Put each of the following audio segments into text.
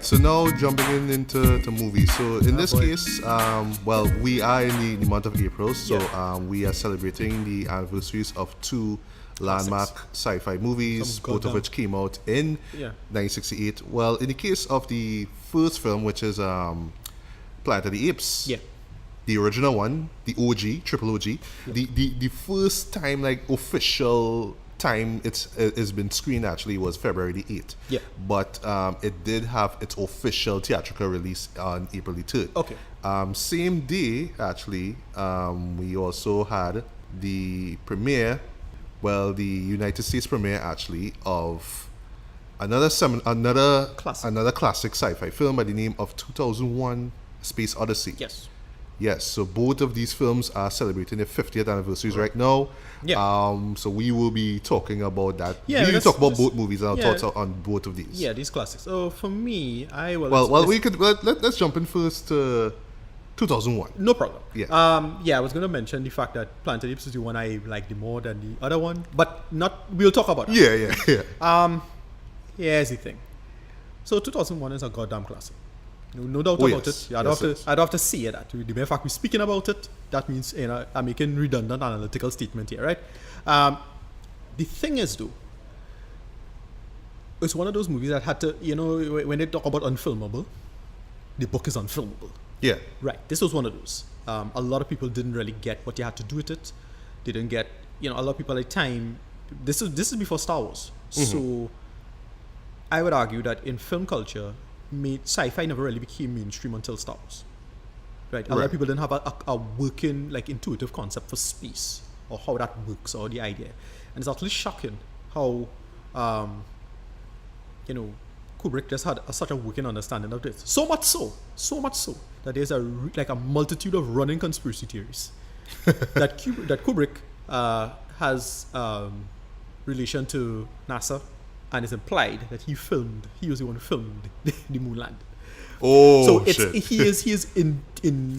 so now jumping into movies. So in this case, well, we are in the month of April, so we are celebrating the anniversaries of two landmark sci-fi movies, both of which came out in 1968. Well, in the case of the first film, which is Planet of the Apes, the original one, the OG, triple OG, the first time, like, official time it's been screened actually was February the 8th. Yeah. But it did have its official theatrical release on April the 3rd. Okay. Same day, actually, we also had the premiere, well, the United States premiere actually of another classic sci-fi film by the name of 2001 Space Odyssey. Yes, so both of these films are celebrating their 50th anniversaries right now. So we will be talking about that. We will talk about both movies and our thoughts on both of these. Yeah, these classics. So for me, let's jump in first to 2001. No problem. I was going to mention the fact that Planet of the Apes is the one I like the more than the other one, but we'll talk about that. Here's the thing. So 2001 is a goddamn classic. No doubt about it. I'd have to say that. The mere fact we're speaking about it, that means I'm making redundant analytical statement here, right? The thing is, though, it's one of those movies that had to, when they talk about unfilmable, the book is unfilmable. Yeah. Right. This was one of those. A lot of people didn't really get what you had to do with it. They didn't get, a lot of people at the time. This is before Star Wars. So I would argue that in film culture, sci-fi never really became mainstream until Star Wars. Right? A lot of people didn't have a working, like, intuitive concept for space or how that works or the idea. And it's actually shocking how, Kubrick just had such a working understanding of this. So much so that there's a multitude of running conspiracy theories that Kubrick has relation to NASA, and it's implied that he was the one who filmed the moon land. So he is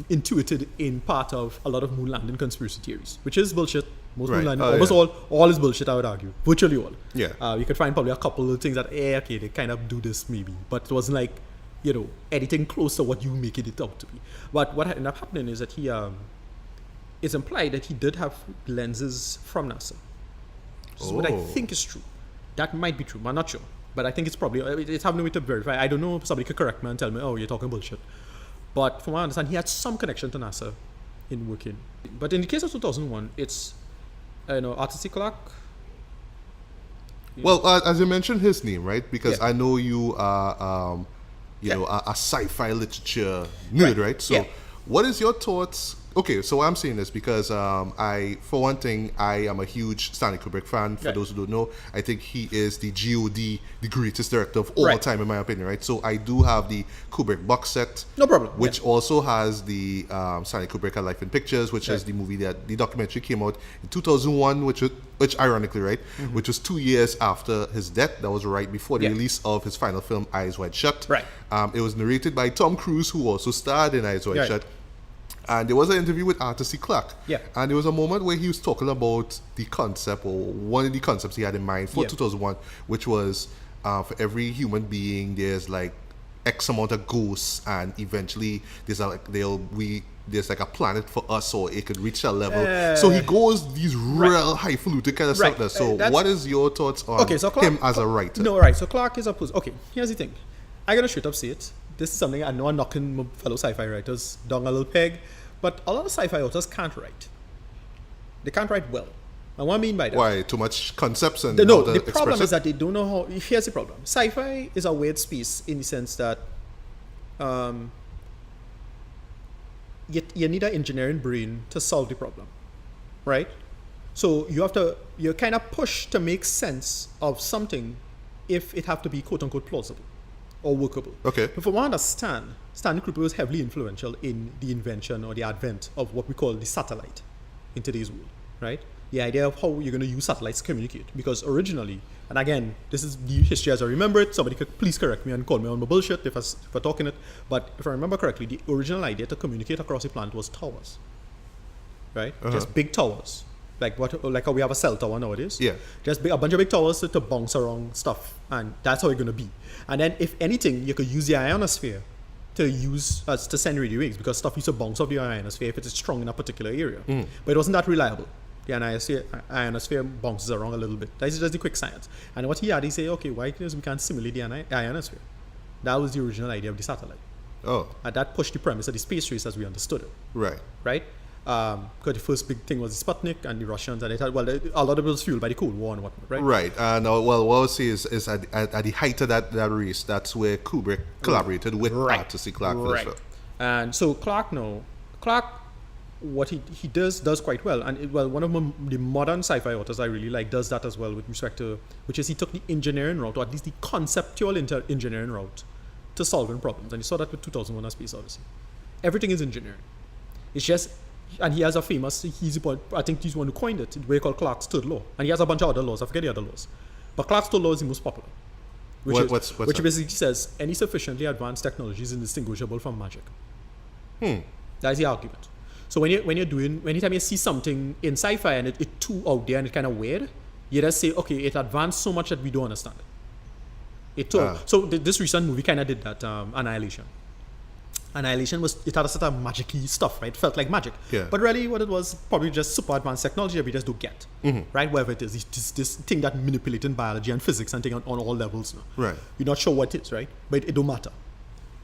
intuited in part of a lot of moon landing conspiracy theories, which is bullshit. Most moon landing, almost all is bullshit, I would argue. Virtually all. Yeah. You could find probably a couple of things that, they kind of do this maybe, but it wasn't like, anything close to what you making it out to be. But what ended up happening is that it's implied that he did have lenses from NASA. So what I think is true. That might be true. I'm not sure. But I think it's have no way to verify. I don't know if somebody could correct me and tell me, you're talking bullshit. But from what I understand, he had some connection to NASA in working. But in the case of 2001, it's, Arthur C. Clarke. Well, as you mentioned his name, right? Because I know you are, a sci-fi literature nerd, right? So what is your thoughts? Okay, so I'm saying this because for one thing, I am a huge Stanley Kubrick fan. For those who don't know, I think he is the GOD, the greatest director of all time, in my opinion, right? So I do have the Kubrick box set. No problem. Which also has the Stanley Kubrick A Life in Pictures, which is the movie the documentary came out in 2001, which ironically, right, which was 2 years after his death. That was right before the release of his final film, Eyes Wide Shut. Right. It was narrated by Tom Cruise, who also starred in Eyes Wide Shut. And there was an interview with Arthur C. Clarke. Yeah. And there was a moment where he was talking about the concept, or one of the concepts he had in mind for 2001, which was for every human being, there's like X amount of ghosts, and eventually there's like a planet for us, or it could reach a level. So he goes these real highfalutin kind of stuff there. So what is your thoughts on him as a writer? No, right. So Clarke is opposed. Okay, here's the thing. I gotta straight up say it. This is something I know I'm knocking my fellow sci-fi writers down a little peg, but a lot of sci-fi authors can't write. They can't write well. And what I mean by that? Why? Too much concepts and the problem is that they don't know how. Here's the problem. Sci-fi is a weird space in the sense that you need an engineering brain to solve the problem, right? So you're kind of pushed to make sense of something if it have to be quote unquote plausible or workable. Okay. But from what I understand, Stanley Kubrick was heavily influential in the invention or the advent of what we call the satellite in today's world, right? The idea of how you're going to use satellites to communicate. Because originally, and again, this is the history as I remember it, somebody could please correct me and call me on my bullshit if I'm talking it, but if I remember correctly, the original idea to communicate across the planet was towers, right? Just big towers like how we have a cell tower nowadays. Yeah. Just a bunch of big towers to bounce around stuff, and that's how it's gonna be. And then if anything, you could use the ionosphere to send radio waves, because stuff used to bounce off the ionosphere if it's strong in a particular area. But it wasn't that reliable. The ionosphere bounces around a little bit. That's just the quick science. And what he had, he said, okay, why can't we can't simulate the ionosphere? That was the original idea of the satellite. Oh. And that pushed the premise of the space race as we understood it. Right. Right? Because the first big thing was the Sputnik and the Russians, and a lot of it was fueled by the Cold War and whatnot, right? Right. And what I would say is at the height of that race, that's where Kubrick collaborated with Arthur Clarke for the show. And so Clarke, what he does quite well, and one of the modern sci-fi authors I really like does that as well with respect to, which is he took the engineering route, or at least the conceptual engineering route, to solving problems. And you saw that with 2001: A Space Odyssey. Everything is engineering. It's just, and he has a famous, I think he's the one who coined it, what he called Clarke's third law. And he has a bunch of other laws, I forget the other laws. But Clarke's third law is the most popular. Which basically says any sufficiently advanced technology is indistinguishable from magic. That is the argument. So anytime you see something in sci-fi and it's too out there and it's kind of weird, you just say, okay, it advanced so much that we don't understand it. So this recent movie kind of did that, Annihilation. Annihilation it had a sort of magic-y stuff, right? It felt like magic. Yeah. But really what it was, probably just super advanced technology that we just don't get. Right? Whatever it is. It's this thing that manipulating biology and physics and thing on all levels. Right. You're not sure what it is, right? But it don't matter.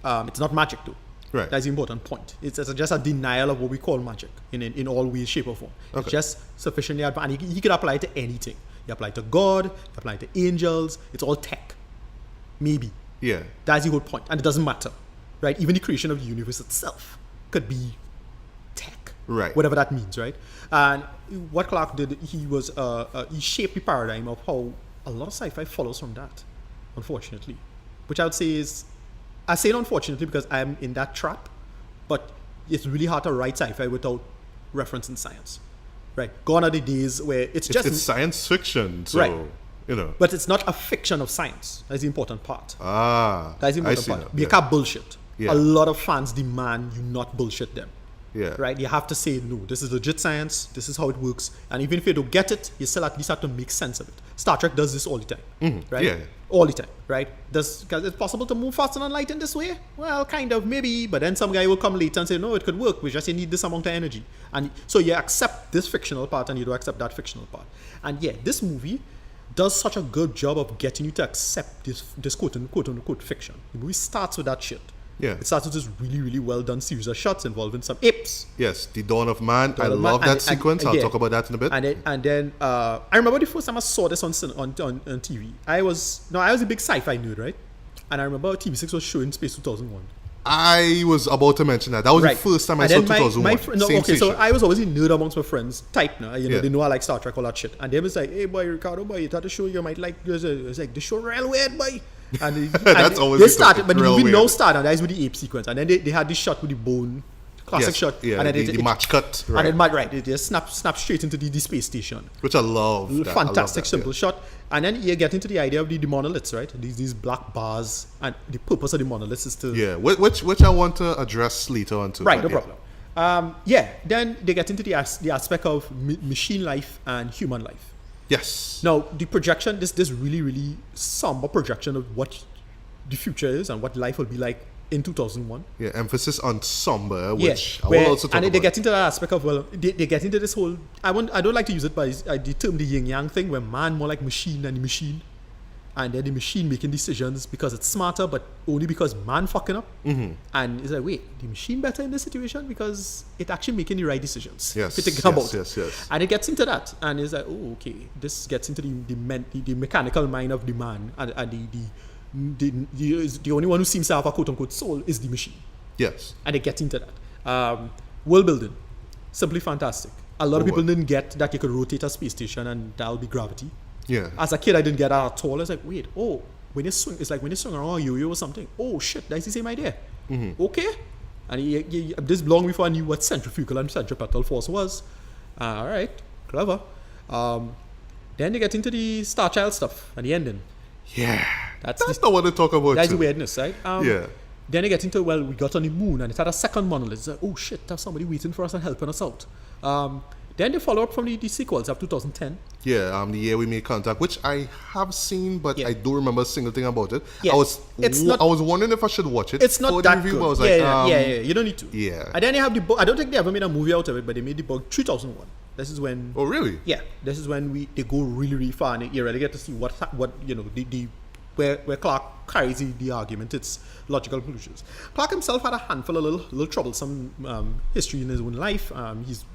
It's not magic though. Right. That's the important point. It's just a denial of what we call magic in all ways, shape, or form. Okay. It's just sufficiently advanced. And he could apply it to anything. You apply it to God, you apply it to angels. It's all tech. Maybe. Yeah. That's the whole point. And it doesn't matter. Right? Even the creation of the universe itself could be tech. Right. Whatever that means, right? And what Clarke did, he shaped the paradigm of how a lot of sci-fi follows from that, unfortunately. Which I would say is, I say it unfortunately because I'm in that trap, but it's really hard to write sci-fi without referencing science. Right? Gone are the days where it's science fiction, so, right. You know. But it's not a fiction of science. That's the important part. That's the important part. That. You can't bullshit. Yeah. A lot of fans demand you not bullshit them. Yeah. Right? You have to say, no, this is legit science, this is how it works. And even if you don't get it, you still at least have to make sense of it. Star Trek does this all the time. Right? Yeah. All the time, right? Because it's possible to move faster than light in this way? Well, kind of, maybe. But then some guy will come later and say, no, it could work. We just need this amount of energy. And so you accept this fictional part and you don't accept that fictional part. And yeah, this movie does such a good job of getting you to accept this quote-unquote fiction. The movie starts with that shit. Yeah. It starts with this really, really well done series of shots involving some apes. Yes, the Dawn of Man. I love that sequence. I'll talk about that in a bit. And then I remember the first time I saw this on TV. I was a big sci-fi nerd, right? And I remember TV6 was showing Space 2001. I was about to mention that. That was the first time I saw 2001. So I was always a nerd amongst my friends. Type now, they know I like Star Trek, all that shit. And they was like, "Hey boy, Ricardo, boy, you thought the show you might like." It's like the show real weird, boy. And that's always they started, but the movie weird. now started. And that's with the ape sequence. And then they had this shot with the bone, classic shot. Yeah, and then the match cut. Right. And then it just snap straight into the space station. Which I love. Fantastic, simple shot. And then you get into the idea of the monoliths, right? These black bars, and the purpose of the monoliths is to which I want to address later on too. Right, no problem. Then they get into the aspect of machine life and human life. Yes. Now the projection, this really, really somber projection of what the future is and what life will be like in 2001. Yeah, emphasis on somber, which I will also talk about. And they get into that aspect of, they get into this whole, I don't like to use it, but the term the yin-yang thing, where man more like machine than the machine. And then the machine making decisions because it's smarter, but only because man fucking up. And it's like, wait, the machine better in this situation because it actually making the right decisions. Yes, yes. And it gets into that, and it's like, oh, okay, this gets into the mechanical mind of the man, and the only one who seems to have a quote-unquote soul is the machine. Yes. And it gets into that. World building, simply fantastic. A lot of people didn't get that you could rotate a space station and that'll be gravity. Yeah. As a kid, I didn't get that at all. I was like, wait, when you swing, it's like when you swing around a yo-yo or something. Oh shit, that's the same idea. Okay. And this long before I knew what centrifugal and centripetal force was. All right, clever. Then they get into the Star Child stuff and the ending. Yeah. That's not what they talk about. That's the weirdness, right? Yeah. Then they get into, we got on the moon and it had a second monolith. It's like, oh shit, there's somebody waiting for us and helping us out. Then they follow up from the sequels of 2010. Yeah, the year we made contact, which I have seen, but I don't remember a single thing about it. Yeah. I was wondering if I should watch it. It's not for that the review, good. I was Yeah, you don't need to. Yeah. And then they have the book. I don't think they ever made a movie out of it, but they made the book 2001. This is when. Oh, really? Yeah, this is when they go really, really far, and you really get to see what where Clark carries the argument, its logical conclusions. Clark himself had a handful of little troublesome history in his own life.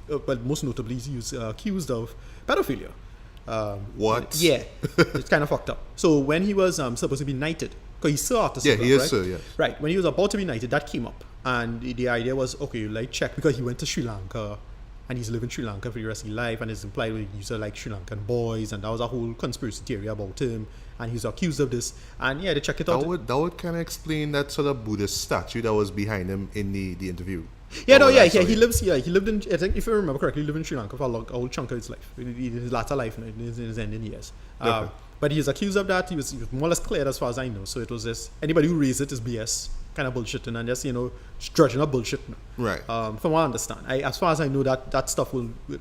But most notably, he was accused of pedophilia. What? Yeah, it's kind of fucked up. So when he was supposed to be knighted, because he's still artist. Yeah, he is, right? sir, yes. Right, when he was about to be knighted, that came up. And the idea was, okay, like check, because he went to Sri Lanka, and he's living in Sri Lanka for the rest of his life, and it's implied he used to like Sri Lankan boys, and that was a whole conspiracy theory about him, and he's accused of this. And yeah, they check it out. That would kind of explain that sort of Buddhist statue that was behind him in the interview. He lives here. He lived in, I think, if I remember correctly, he lived in Sri Lanka for a whole chunk of his life, his latter life, in his ending years. Okay. But he was accused of that. He was more or less cleared as far as I know. So it was just, anybody who raised it is BS, kind of bullshitting, and just, drudging up bullshit. Right. From what I understand. As far as I know, that stuff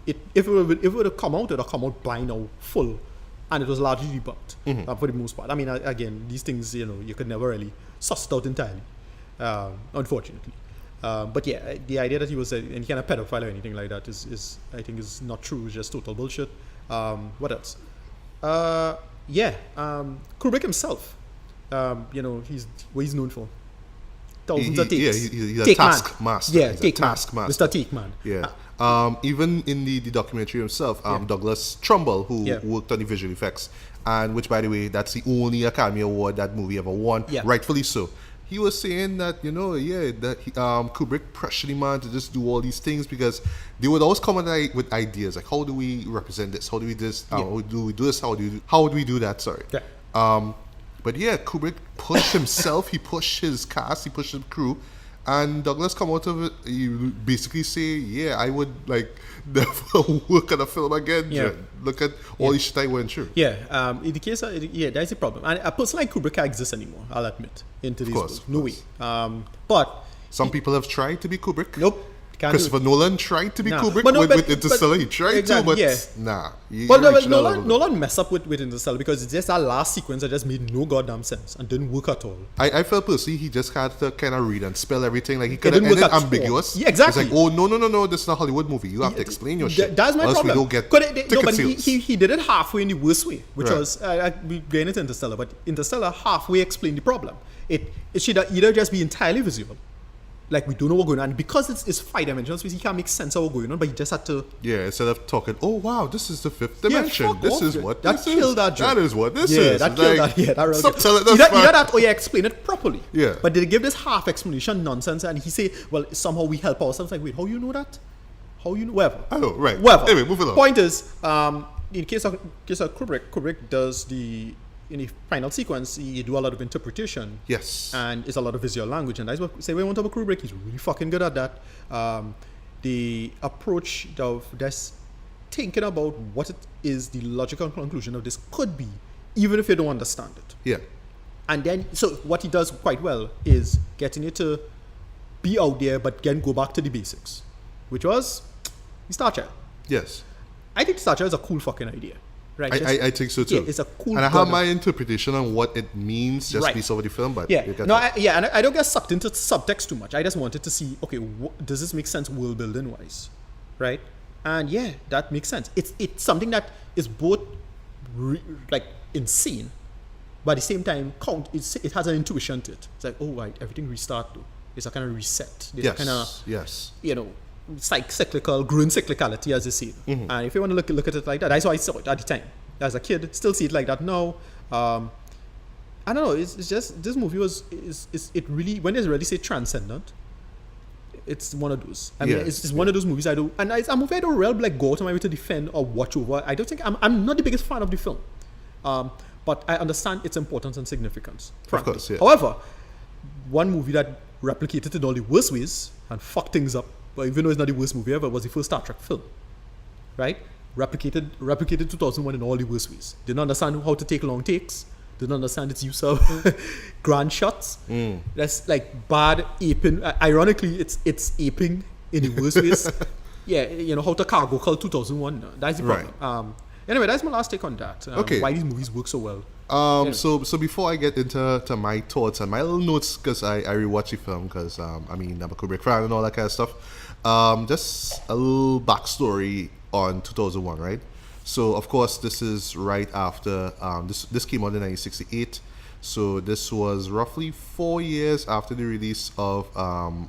if it would have come out, it would have come out blind or full, and it was largely debunked for the most part. I mean, again, these things, you could never really suss it out entirely, unfortunately. But yeah, the idea that he was any kind of pedophile or anything like that is I think is not true. It's just total bullshit. What else? Kubrick himself, he's known for. Thousands of takes. Yeah, he's a taskmaster. Yeah, taskmaster. Mr. Take Man. Yeah. Even in the documentary himself, Douglas Trumbull, who worked on the visual effects, and which, by the way, that's the only Academy Award that movie ever won, rightfully so. He was saying that, Kubrick pressured him on to just do all these things because they would always come with ideas like, how do we represent this? How do we do this? How do we do this? How do we do that? Sorry. Yeah. But yeah, Kubrick pushed himself. He pushed his cast. He pushed his crew. And Douglas come out of it. You basically say, I would never work on a film again. Yeah. Look at all the shit I went through. Yeah. In the case, that's a problem. And a person like Kubrick can't exist anymore, I'll admit, in today's world. No way. But some people have tried to be Kubrick. Nope. Christopher Nolan tried to be Kubrick with Interstellar. He tried to, but nah. Nolan messed up with Interstellar because it's just that last sequence that just made no goddamn sense and didn't work at all. I felt personally he just had to kind of read and spell everything. Like he could have ended ambiguous. Yeah, exactly. It's like, no, this is not a Hollywood movie. You have to explain your shit. That's my problem. We don't get ticket sales. He did it halfway in the worst way, which was we getting into Interstellar, but Interstellar halfway explained the problem. It should either just be entirely visual. Like, we don't know what's going on. Because it's 5-dimensional space, he can't make sense of what's going on, but he just had to... Yeah, instead of talking, oh, wow, this is the fifth dimension. This is what this is. That killed that joke. That is what this is. Yeah, that killed that. Yeah, that really stop telling us. Either that or you explain it properly. Yeah. But they give this half explanation nonsense, and he say, well, somehow we help ourselves. Like, wait, how you know that? How you know? Whatever. I know, right. Whatever. Anyway, move along. Point is, in case of Kubrick does in the final sequence, you do a lot of interpretation. Yes. And it's a lot of visual language. And that's what say we want to have a Kubrick. He's really fucking good at that. The approach of just thinking about what it is the logical conclusion of this could be, even if you don't understand it. Yeah. And then, so what he does quite well is getting you to be out there, but then go back to the basics, which was Star Child. Yes. I think Star Child is a cool fucking idea. Right, I think so too. Yeah, it's a cool. And I have my interpretation on what it means just based over the film, but and I don't get sucked into subtext too much. I just wanted to see, okay, does this make sense world building wise, right? And yeah, that makes sense. It's something that is both insane, but at the same time it has an intuition to it. It's like, oh right, everything restart though. It's a kind of reset. There's a kind of cyclical, growing cyclicality, as they say. Mm-hmm. And if you want to look at it like that, that's how I saw it at the time. As a kid, still see it like that now. I don't know. It's just this movie it really, when they really say transcendent, it's one of those. I mean, it's one of those movies I do, and it's a movie I don't really go out of my way to defend or watch over. I don't think I'm not the biggest fan of the film, but I understand its importance and significance. Frankly. Of course, yeah. However, one movie that replicated in all the worst ways and fucked things up. But even though it's not the worst movie ever, was the first Star Trek film, right? Replicated 2001 in all the worst ways. Didn't understand how to take long takes. Didn't understand its use of grand shots. That's like bad aping. Ironically, it's aping in the worst ways. how to cargo call 2001. That's the problem. Right. Anyway, that's my last take on that. Okay. Why these movies work so well. So before I get into my thoughts and my little notes, because I rewatched the film, because I'm a Kubrick fan and all that kind of stuff. Just a little backstory on 2001, right? So of course this is right after this came out in 1968. So this was roughly 4 years after the release of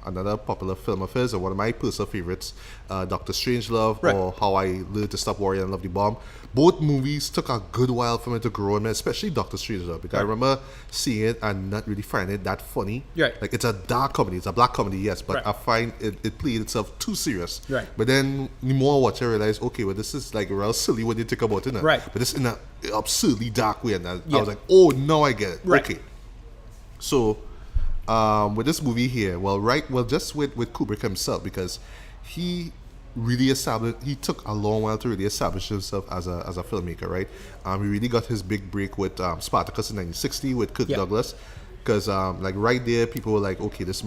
another popular film of his, and one of my personal favorites, Dr. Strangelove, Right. or How I Learned to Stop Worrying and Love the Bomb. Both movies took a good while for me to grow on me, especially Dr. Strangelove, because I remember seeing it and not really finding it that funny. Right. Like, it's a dark comedy, it's a black comedy, yes, but Right. I find it played itself too serious. Right. But then the more I watch, I realize, okay, well, this is like real silly when you think about it now. Right. But it's in an absurdly dark way, and I Yeah. was like, oh, now I get it. Right. Okay. So, with this movie here, just with Kubrick himself, because he took a long while to really establish himself as a filmmaker, right? He really got his big break with Spartacus in 1960 with Kirk Douglas, because like right there, people were like, okay, this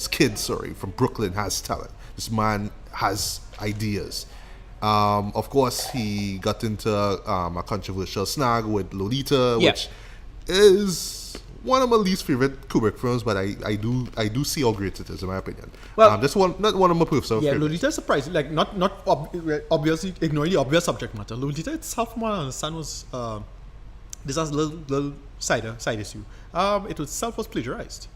kid from Brooklyn has talent. This man has ideas. Of course, he got into a controversial snag with Lolita, which is one of my least favorite Kubrick films, but I do see how great it is, in my opinion. Well, that's not one of my personal favorites. Lolita is surprising. Like, not obviously ignoring the obvious subject matter. Lolita itself, from what I understand, was this has a little side issue. It itself was plagiarized,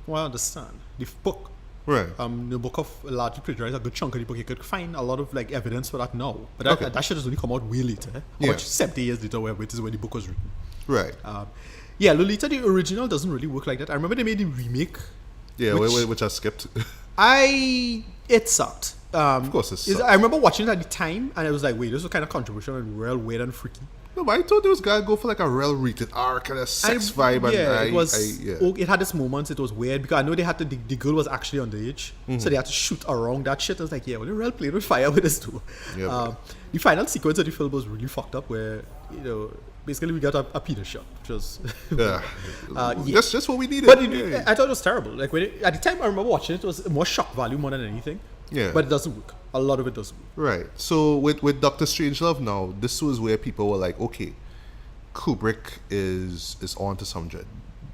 from what I understand. The book, Right. the book of largely plagiarized a good chunk of the book. You could find a lot of like evidence for that now, but that should has only come out way later. About 70 years later, where it is when the book was written. Right. Lolita, the original doesn't really work like that. I remember they made the remake. Yeah, which I skipped. It sucked. Of course it sucked. I remember watching it at the time, and I was like, wait, this was kind of controversial and real weird and freaky. No, but I thought those guys go for like a real rated R kind of sex vibe. It had its moments. It was weird because I know they had to. The girl was actually underage, so they had to shoot around that shit. I was like, yeah, well, they real played with fire with this too. Yeah, the final sequence of the film was really fucked up, where basically we got a penis shot, which was that's just what we needed. But I thought it was terrible. Like at the time, I remember watching it, it was more shock value more than anything. Yeah, but it doesn't work. A lot of it doesn't work. Right. So with Dr. Strangelove now, this was where people were like, okay, Kubrick is on to some dread.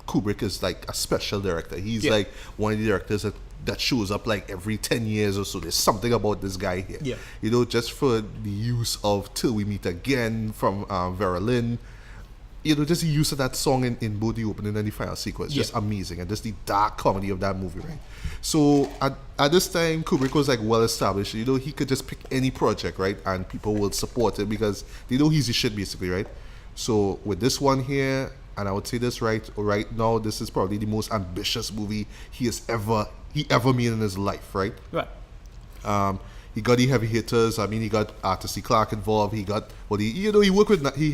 Kubrick is like a special director. He's like one of the directors that shows up like every 10 years or so. There's something about this guy here. Yeah. Just for the use of Till We Meet Again from Vera Lynn. Just the use of that song in both the opening and the final sequence. Just amazing. And just the dark comedy of that movie, right? So at this time, Kubrick was like well established. He could just pick any project, right? And people will support it because they know he's the shit, basically, right? So with this one here, and I would say this right now, this is probably the most ambitious movie he ever made in his life, right? Right. He got the heavy hitters. I mean, he got Arthur C. Clarke involved. He got he worked with. He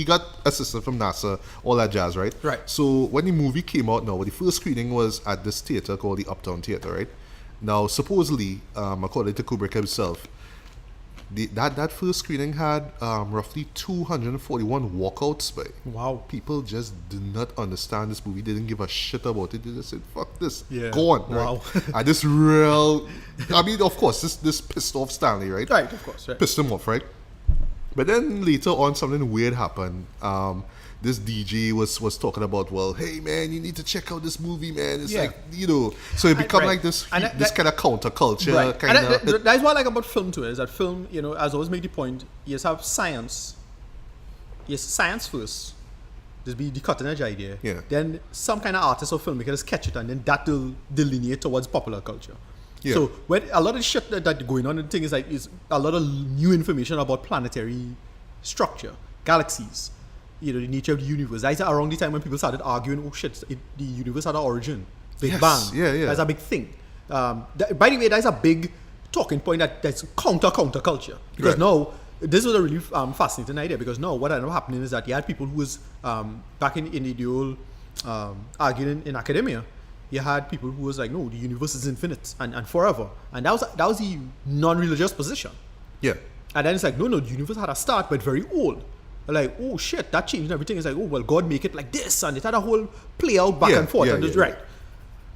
got assistance from NASA, all that jazz, right? Right. So when the movie came out, the first screening was at this theater called the Uptown Theater, right? Now, supposedly, according to Kubrick himself, that first screening had roughly 241 walkouts. But wow, people just did not understand this movie. They didn't give a shit about it. They just said, "Fuck this, go on." Wow. Right? And this real, I mean, of course, this pissed off Stanley, right? Right, of course, right. Pissed him off, right? But then later on, something weird happened. This DJ was talking about, well, hey man, you need to check out this movie, man. It's like, so it become like this kind of counterculture kind of. That's what I like about film too, is that film, as I always make the point, you have science. Yes, science first. This be the cutting edge idea. Yeah. Then some kind of artist or filmmaker just catch it, and then that will delineate towards popular culture. Yeah. So when a lot of the shit that going on, the thing is like is a lot of new information about planetary structure, galaxies. The nature of the universe. That's around the time when people started arguing, oh shit, the universe had an origin. Big Bang. Yeah. That's a big thing. By the way, that's a big talking point that's counter culture. Because now, this was a really fascinating idea, because now what ended up happening is that you had people who was, back in the old arguing in academia, you had people who was like, no, the universe is infinite and forever. And that was the non-religious position. Yeah. And then it's like, no, the universe had a start, but very old. Like, oh shit, that changed everything. It's like, oh well, God make it like this, and it had a whole play out back and forth, and it's right.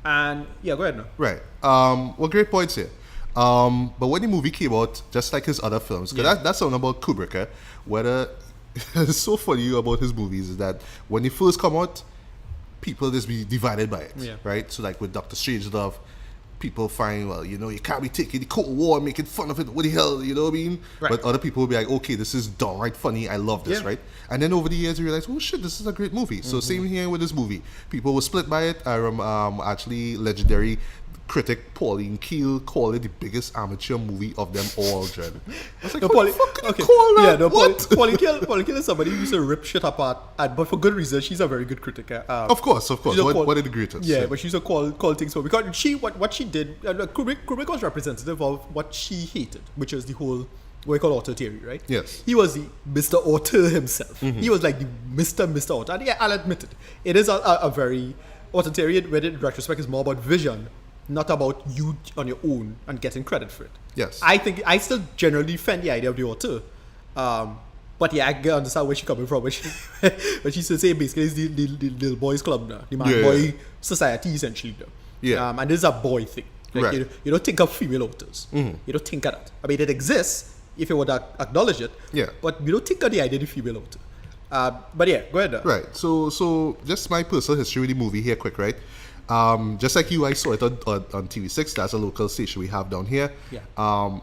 And go ahead now. Right. Well, great points here. But when the movie came out, just like his other films, because that's something about Kubrick, whether it's so funny about his movies is that when they first come out, people just be divided by it, right? So like with Dr. Strangelove, people find, well, you can't be taking the Cold War and making fun of it. What the hell, you know what I mean? Right. But other people will be like, okay, this is downright funny. I love this, right? And then over the years, you realize, oh shit, this is a great movie. So same here with this movie. People were split by it. Actually, legendary critic Pauline Kael called it the biggest amateur movie of them all, Dread. I was like, Pauline Kael is somebody who used to rip shit apart, but for good reason. She's a very good critic. Of course. What are the greatest? Yeah, but she's a call things for, because what she did. Kubrick was representative of what she hated, which was the whole what we call auteur theory, right? Yes. He was the Mr. Auteur himself. He was like the Mr. Auteur. And yeah, I'll admit it is a very auteur theory, where in retrospect is more about vision, not about you on your own and getting credit for it. Yes. I think I still generally defend the idea of the auteur. But yeah, I can understand where she's coming from. When she still say basically it's the little boys club now, the man boy society essentially now. Yeah. And this is a boy thing. Like, right. You don't think of female authors. You don't think of that. I mean, it exists if you would acknowledge it. Yeah. But you don't think of the idea of the female author. But yeah, go ahead. Right. So just my personal history with the movie here, quick, right? Just like you, I saw it on TV6. That's a local station we have down here. Yeah.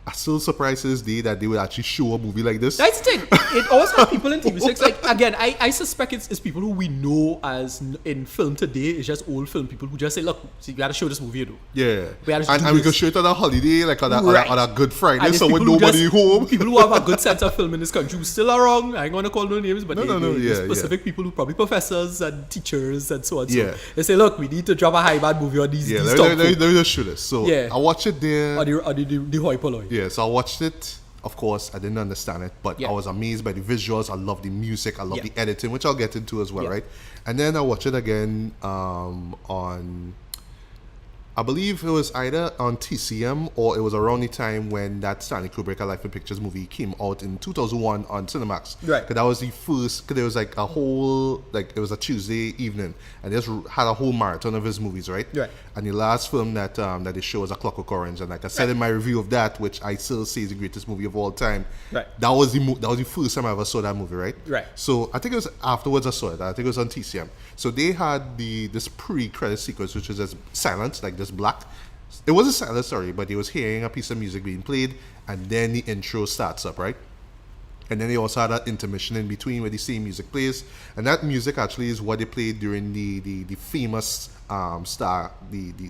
I'm still surprised to this day that they would actually show a movie like this. That's the thing. It always has people in TV6. Like, again, I suspect it's people who we know as in film today. It's just old film people who just say, look, see, you got to show this movie, you know. Yeah. And we can show it on a holiday, like on a Good Friday, so with nobody home. People who have a good sense of film in this country who still are wrong. I ain't going to call no names, but specific people who probably professors and teachers and so on. Yeah. So they say, look, we need to drop a high bad movie on these. Yeah, let me just show this. So I watched it there. Or the hoi polloi. Yeah, so I watched it. Of course, I didn't understand it, but I was amazed by the visuals. I love the music. I love the editing, which I'll get into as well, right? And then I watched it again on, I believe it was either on TCM or it was around the time when that Stanley Kubrick A Life in Pictures movie came out in 2001 on Cinemax. Right. Because that was the first, because there was like a whole, like it was a Tuesday evening, and they just had a whole marathon of his movies, right? Right. And the last film that they show was A Clockwork Orange, and like I said in my review of that, which I still say is the greatest movie of all time. Right. That was the first time I ever saw that movie, right? Right. So I think it was afterwards I saw it. I think it was on TCM. So they had this pre-credit sequence, which was just silence, like just black. It wasn't silent, sorry, but he was hearing a piece of music being played, and then the intro starts up, right? And then they also had that intermission in between where the same music plays, and that music actually is what they played during the famous the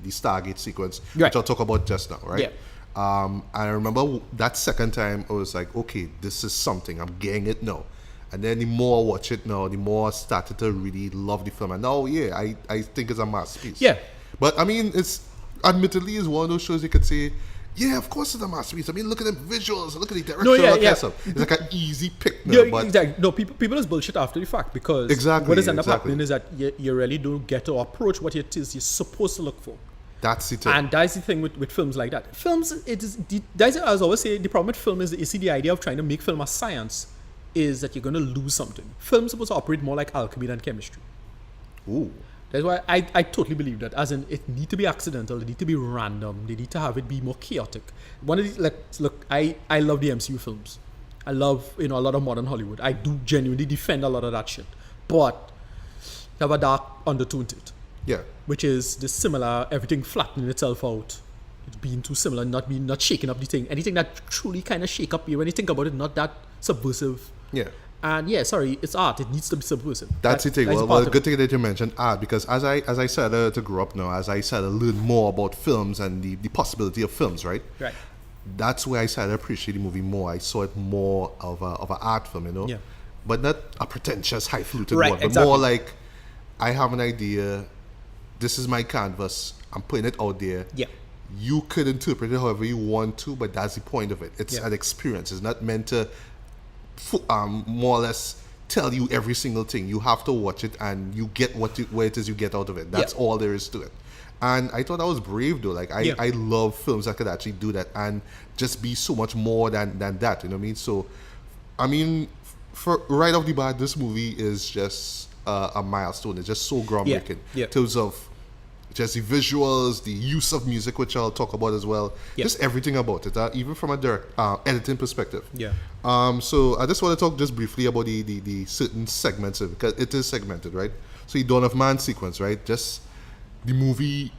Stargate sequence, which I'll talk about just now, right? Yeah. I remember that second time I was like, okay, this is something, I'm getting it now. And then the more I watch it now, the more I started to really love the film. And now, I think it's a masterpiece. Yeah. But I mean, it's admittedly is one of those shows you could say, yeah, of course it's a masterpiece. I mean, look at the visuals, look at the direction, all that kind of stuff. It's like an easy pick now. Yeah, exactly. No, people is bullshit after the fact, because what is end up happening is that you really don't get to approach what it is you're supposed to look for. That's it. And that's the thing with films like that. Films, that's as I always say, the problem with film is that you see the idea of trying to make film a science is that you're going to lose something. Film's supposed to operate more like alchemy than chemistry. Ooh. That's why I totally believe that. As in, it need to be accidental, it need to be random, they need to have it be more chaotic. One of these, look, I love the MCU films. I love, a lot of modern Hollywood. I do genuinely defend a lot of that shit. But they have a dark undertone to it. Yeah. Which is this similar, everything flattening itself out. It's being too similar, not shaking up the thing. Anything that truly kind of shake up you, when you think about it, not that subversive. Yeah. And it's art. It needs to be subversive. That's the thing. Well, good thing that you mentioned art, because as I started to grow up now, as I started to learn more about films and the possibility of films, right? Right. That's where I started to appreciate the movie more. I saw it more of an art film, Yeah. But not a pretentious, highfalutin one, but exactly. more like, I have an idea. This is my canvas. I'm putting it out there. Yeah. You could interpret it however you want to, but that's the point of it. It's an experience. It's not meant to more or less tell you every single thing. You have to watch it and you get what it is you get out of it. That's all there is to it. And I thought that was brave though. Like I love films that could actually do that and just be so much more than that. You know what I mean? So, I mean, for right off the bat, this movie is just a milestone. It's just so groundbreaking in terms of just the visuals, the use of music, which I'll talk about as well. Yeah. Just everything about it, even from a direct editing perspective. Yeah. So I just want to talk just briefly about the certain segments of it, because it is segmented, right? So you don't have man sequence, right? Just the movie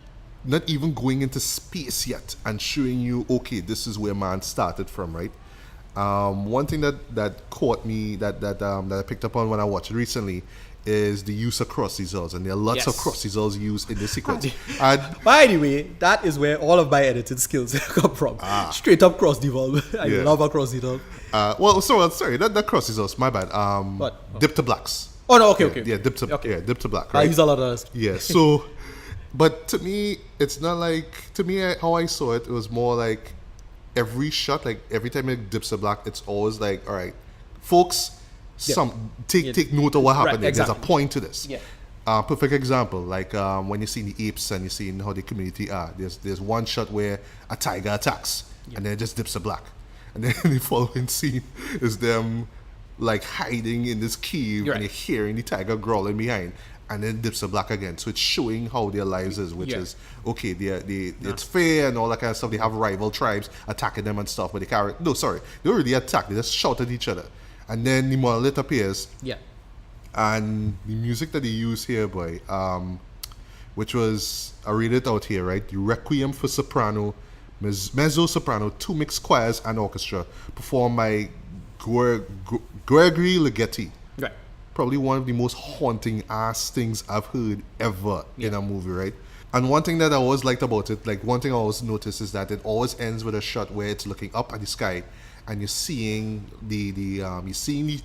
not even going into space yet and showing you, okay, this is where man started from, right? One thing that caught me, that I picked up on when I watched it recently, is the use of cross dissolves, and there are lots of cross dissolves used in this sequence. But anyway, that is where all of my editing skills come from. Straight up cross dissolve. I love a cross dissolve. Sorry, that cross dissolves, my bad. What? Dip to blacks. Oh no, okay. Yeah, dip to black. I Right? use a lot of those. Yeah, so, but to me, it's not like, how I saw it, it was more like every shot, like every time it dips to black, it's always like, all right, folks, take note of what happened. Right, exactly. There's a point to this. Yeah. Perfect example, like when you see the apes and you see how the community are, there's one shot where a tiger attacks, and then it just dips to black. And then the following scene is them like hiding in this cave, and you're hearing the tiger growling behind, and then dips to black again. So it's showing how their lives is, which is okay. It's fair and all that kind of stuff. They have rival tribes attacking them and stuff, but they don't really attack. They just shout at each other, and then the monolith appears. Yeah. And the music that they use here, boy, which was, I read it out here, right? The Requiem for soprano, mezzo soprano, 2 mixed choirs and orchestra, performed by Gregory Ligeti. Right. Probably one of the most haunting ass things I've heard ever in a movie, right? And one thing that I always liked about it, like one thing I always noticed, is that it always ends with a shot where it's looking up at the sky, and you're seeing the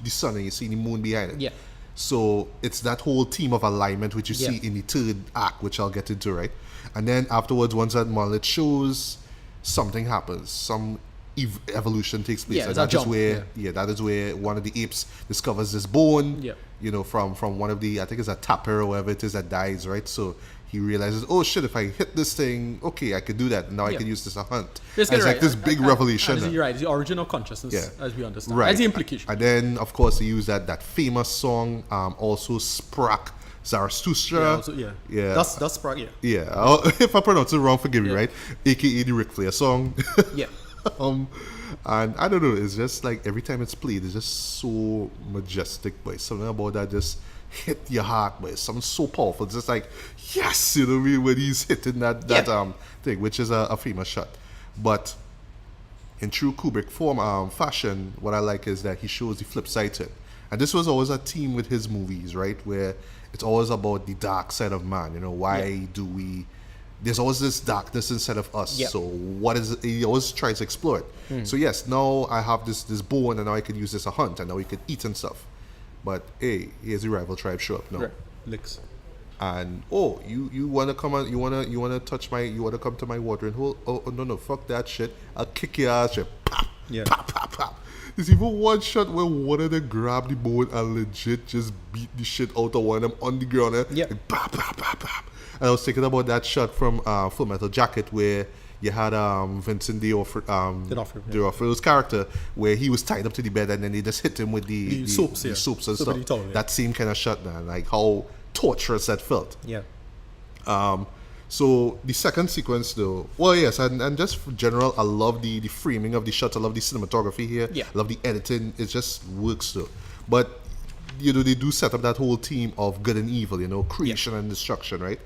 sun and you're seeing the moon behind it. Yeah. So it's that whole theme of alignment which you see in the third act, which I'll get into, right? And then afterwards, once that monolith shows, something happens, some evolution takes place. Yeah, and that is where one of the apes discovers this bone, from one of the, I think it's a tapir or whatever it is that dies, right? So he realizes, oh shit, if I hit this thing, okay, I could do that. And now I can use this to hunt. It's like this big revelation. You're right, the origin of consciousness, as we understand. Right. That's the implication. And then, of course, they use that famous song, also Sprak Zarathustra. That's Sprak, Yeah, if I pronounce it wrong, forgive me, right? AKA the Ric Flair song. Yeah. And I don't know, it's just like every time it's played, it's just so majestic, but something about that just hit your heart, but it's something so powerful. It's just like, yes, you know what I mean, when he's hitting that thing, which is a famous shot. But in true Kubrick fashion, what I like is that he shows the flip side to it. And this was always a theme with his movies, right? Where it's always about the dark side of man. You know, why do we... There's always this darkness inside of us. So what is it? He always tries to explore it. So yes, now I have this bone, and now I can use this to hunt, and now we can eat and stuff. But hey, here's the rival tribe show up now. Right. Licks. And you wanna come on, you wanna come to my watering hole? Oh no, fuck that shit. I'll kick your ass. Pop, pop, pop, pop. There's even one shot where one of them grab the bone and legit just beat the shit out of one of them on the ground. Like, pop, pop, pop, pop. And I was thinking about that shot from Full Metal Jacket where you had Vincent D'Onofrio's character, where he was tied up to the bed and then they just hit him with the soaps and stuff. That same kind of shot, man. Like how torturous that felt. Yeah. So the second sequence, though, well, yes, and just for general, I love the framing of the shots. I love the cinematography here. Yeah. I love the editing. It just works, though. But you know, they do set up that whole theme of good and evil. You know, creation and destruction, right?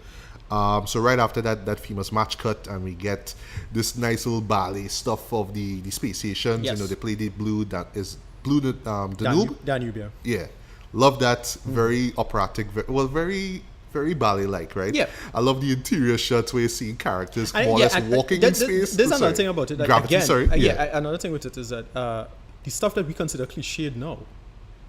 So right after that famous match cut, and we get this nice little ballet stuff of the space stations. Yes. You know, they play the Danube. Danube, Yeah, love that. Very operatic. Very ballet-like, right? Yeah. I love the interior shots where you're seeing characters more or less walking in space. There's another thing about it. Like, Gravity, another thing with it is that the stuff that we consider cliched now,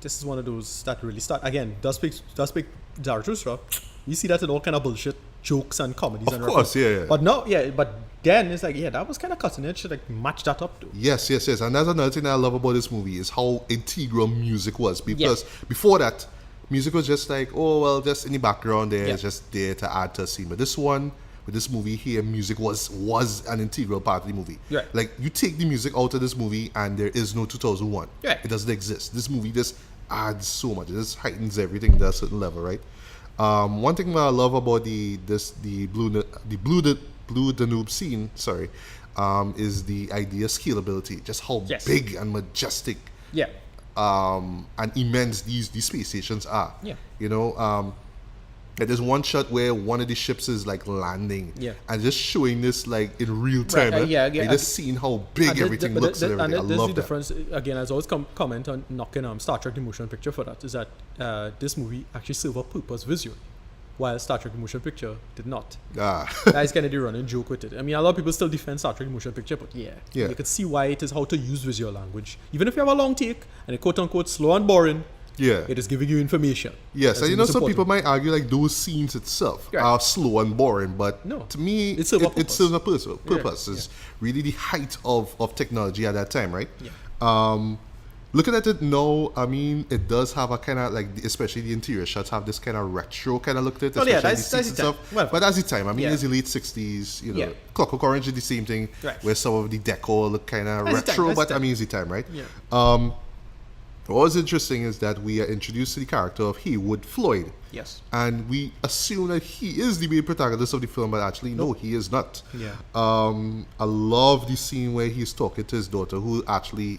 this is one of those that really start. Again, does speak Zarathustra. You see that in all kind of bullshit jokes and comedies. Of course, yeah. But no, but then it's like, that was kind of cutting it. Should like match that up too. Yes. And that's another thing that I love about this movie is how integral music was. Because before that, music was just like, just in the background there, it's just there to add to a scene. But this one, with this movie here, music was an integral part of the movie. Right. Like, you take the music out of this movie and there is no 2001. Right. It doesn't exist. This movie just adds so much. It just heightens everything to a certain level, right? One thing that I love about the Blue Danube scene, is the idea of scalability, just how Yes. big and majestic Yeah. and immense these space stations are. Yeah. You know, like there's one shot where one of the ships is like landing, Yeah. and just showing this like in real time. Right, yeah, like, just seeing how big everything looks and everything. I there's love the that. difference. Again, as I always comment on knocking Star Trek the Motion Picture for that, is that this movie actually served a purpose visually, while Star Trek the Motion Picture did not. That's kind of the running joke with it. I mean, a lot of people still defend Star Trek the Motion Picture, but yeah, you can see why it is how to use visual language. Even if you have a long take and it's quote-unquote slow and boring, Yeah. it is giving you information. Yes, That's and you the know, most some important. people might argue like those scenes itself Right. are slow and boring, but No. to me, It serves a it purpose. serves a purpose. Yeah. It's really the height of technology at that time, right? Yeah. Looking at it now, I mean, it does have a kind of like, especially the interior shots have this kind of retro kind of look to it, Well, yeah, especially that's the seats the and time. stuff. Well, but that's the time. I mean, yeah. it's the late 60s, you know. Yeah. Clockwork Orange did the same thing, Right. where some of the decor look kind of That's the time, retro, that's but the I time. mean, it's the time, right? Yeah. What was interesting is that we are introduced to the character of Haywood Floyd. Yes. And we assume that he is the main protagonist of the film, but actually, no, he is not. Yeah. I love the scene where he's talking to his daughter, who actually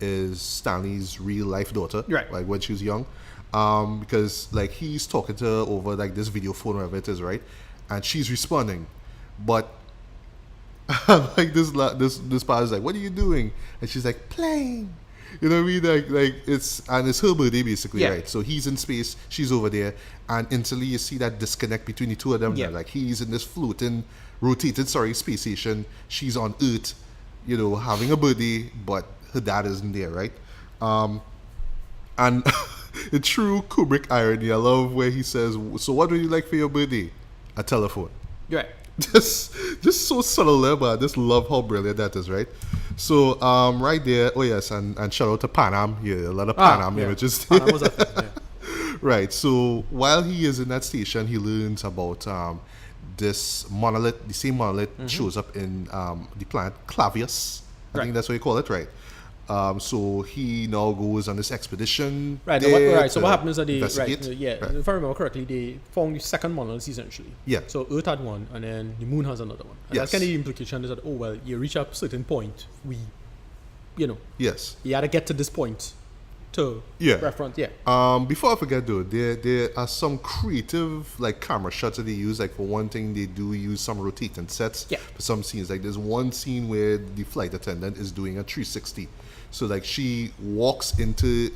is Stanley's real life daughter, Right. like when she was young. Because like he's talking to her over like this video phone, whatever it is, right? And she's responding, but like this part is like, "What are you doing?" And she's like, "Playing." You know what I mean? Like it's her birthday basically, Yeah. right? So he's in space, she's over there, and instantly you see that disconnect between the two of them. Yeah. Like he's in this rotated space station. She's on Earth, you know, having a birthday, but her dad isn't there, right? And in true Kubrick irony, I love where he says, "So what would you like for your birthday?" A telephone. Right. Just so subtle there, but I just love how brilliant that is, right? So right there, oh yes, and shout out to Panam. Yeah, a lot of Panam yeah. images. Panam was a thing, yeah. Right. So while he is in that station, he learns about this monolith. The same monolith shows up in the planet Clavius. I think Right. that's what you call it, right? So he now goes on this expedition. Right. there So to what happens is investigate. If I remember correctly, they found the second monolith essentially. Yeah. So Earth had one, and then the Moon has another one. And Yes. that's kind of the implication is that you reach a certain point, you Yes. had to get to this point to Yeah. reference. Yeah. Before I forget though, there are some creative like camera shots that they use. Like for one thing, they do use some rotating sets Yeah. for some scenes. Like there's one scene where the flight attendant is doing a 360. So like she walks into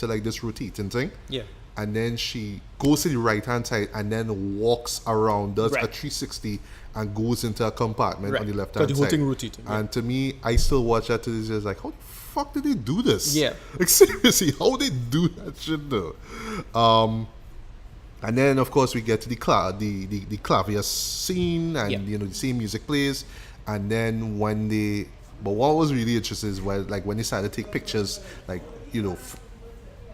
like this rotating thing. Yeah. And then she goes to the right hand side and then walks around, does a Right. 360 and goes into a compartment Right. on the left Got hand the side. whole thing rotating, yeah. And to me, I still watch that to this day, like, how the fuck did they do this? Yeah. Like seriously, how they do that shit though? And then of course we get to the Clavius scene, and Yeah. you know the same music plays, and then but what was really interesting is when they started to take pictures, like you know,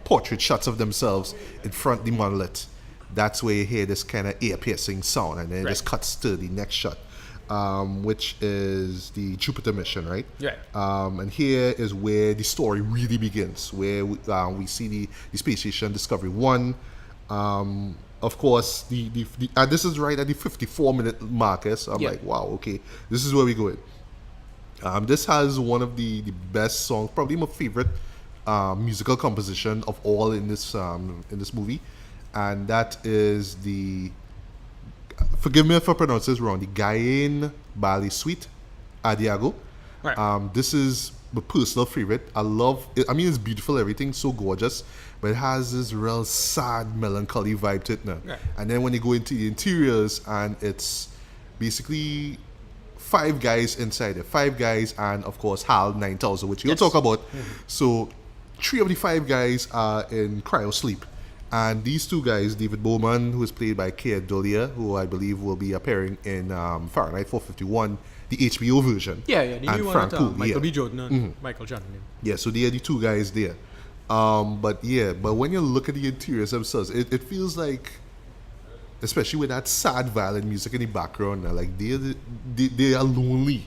portrait shots of themselves in front of the monolith. That's where you hear this kind of ear-piercing sound, and then it Right. just cuts to the next shot, which is the Jupiter mission, right? Right. And here is where the story really begins, where we see the space station Discovery 1. Of course, and this is right at the 54-minute marker, so I'm Yeah. like, wow, okay, this is where we going. This has one of the best songs, probably my favorite musical composition of all in this movie, and that is forgive me if I pronounce this wrong, the Guyane Ballet Suite, Adiago. Right. This is my personal favorite. I love it. I mean, it's beautiful, everything's so gorgeous, but it has this real sad, melancholy vibe to it now. Right. And then when you go into the interiors, and it's basically 5 guys inside it. 5 guys, and of course HAL 9000, which we'll Yes. talk about. So 3 of the 5 guys are in cryo sleep. And these 2 guys, David Bowman, who is played by Keir Dullea, who I believe will be appearing in Fahrenheit 451, the HBO version. The and new one Frank with Cool, Michael B. Jordan and Michael Jordan. Yeah, so they are the 2 guys there. But when you look at the interiors themselves, it feels like especially with that sad violin music in the background. Like they are lonely.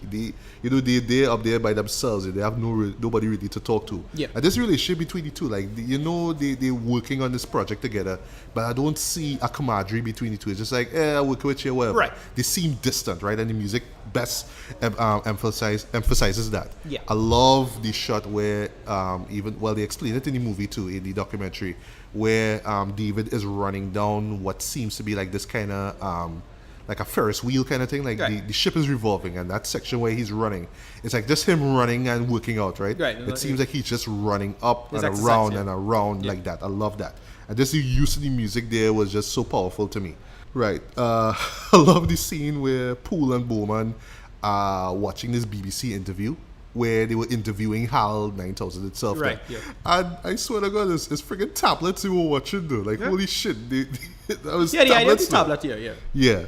They're up there by themselves. They have nobody really to talk to. Yeah. And this relationship between the two, like they're working on this project together, but I don't see a camaraderie between the two. It's just like, I'll work with you, whatever. Right. They seem distant, right? And the music best emphasizes that. Yeah. I love the shot where they explain it in the movie too, in the documentary, where David is running down what seems to be like this kind of like a Ferris wheel kind of thing. Like right. the ship is revolving, and that section where he's running, it's like just him running and working out, right? Right. It seems like he's just running up and exercise, around yeah. and around like that. I love that. And just the use of the music there was just so powerful to me. Right. I love the scene where Poole and Bowman are watching this BBC interview where they were interviewing HAL 9000 itself. Right, there. yeah. And I swear to God, it's friggin' tablets they were watching though. Like, holy shit. That was Yeah, the idea of the tablets, tablet here, yeah.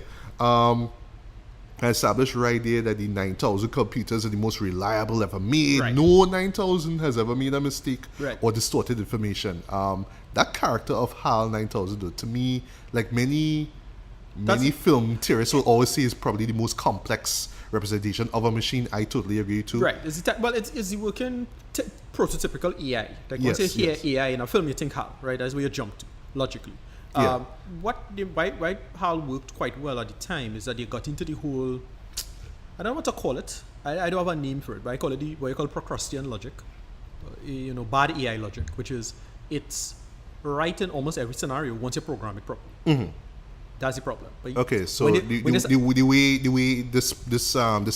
I established right there that the 9000 computers are the most reliable ever made. Right. No 9000 has ever made a mistake Right. or distorted information. That character of HAL 9000, though, to me, like many film theorists will always say is probably the most complex representation of a machine. I totally agree too. Right. It's the working prototypical AI. Like Yes, once you hear yes. AI in a film, you think HAL, right? That's where you jump to, logically. Yeah. Why HAL worked quite well at the time is that they got into the whole, I don't know what to call it. I don't have a name for it, but I call it what you call Procrustean logic. Bad AI logic, which is it's right in almost every scenario once you program it properly. Mm-hmm. That's the problem. But Okay, so the way this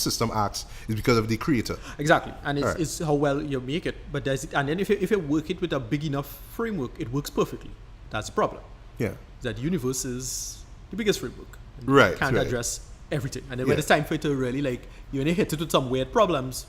system acts is because of the creator. Exactly, and it's, Right. it's how well you make it. But and then if you work it with a big enough framework, it works perfectly. That's the problem. Yeah. That the universe is the biggest framework. And Right, you can't right. address everything. And then Yeah. when it's time for it to really you when you hit it with some weird problems,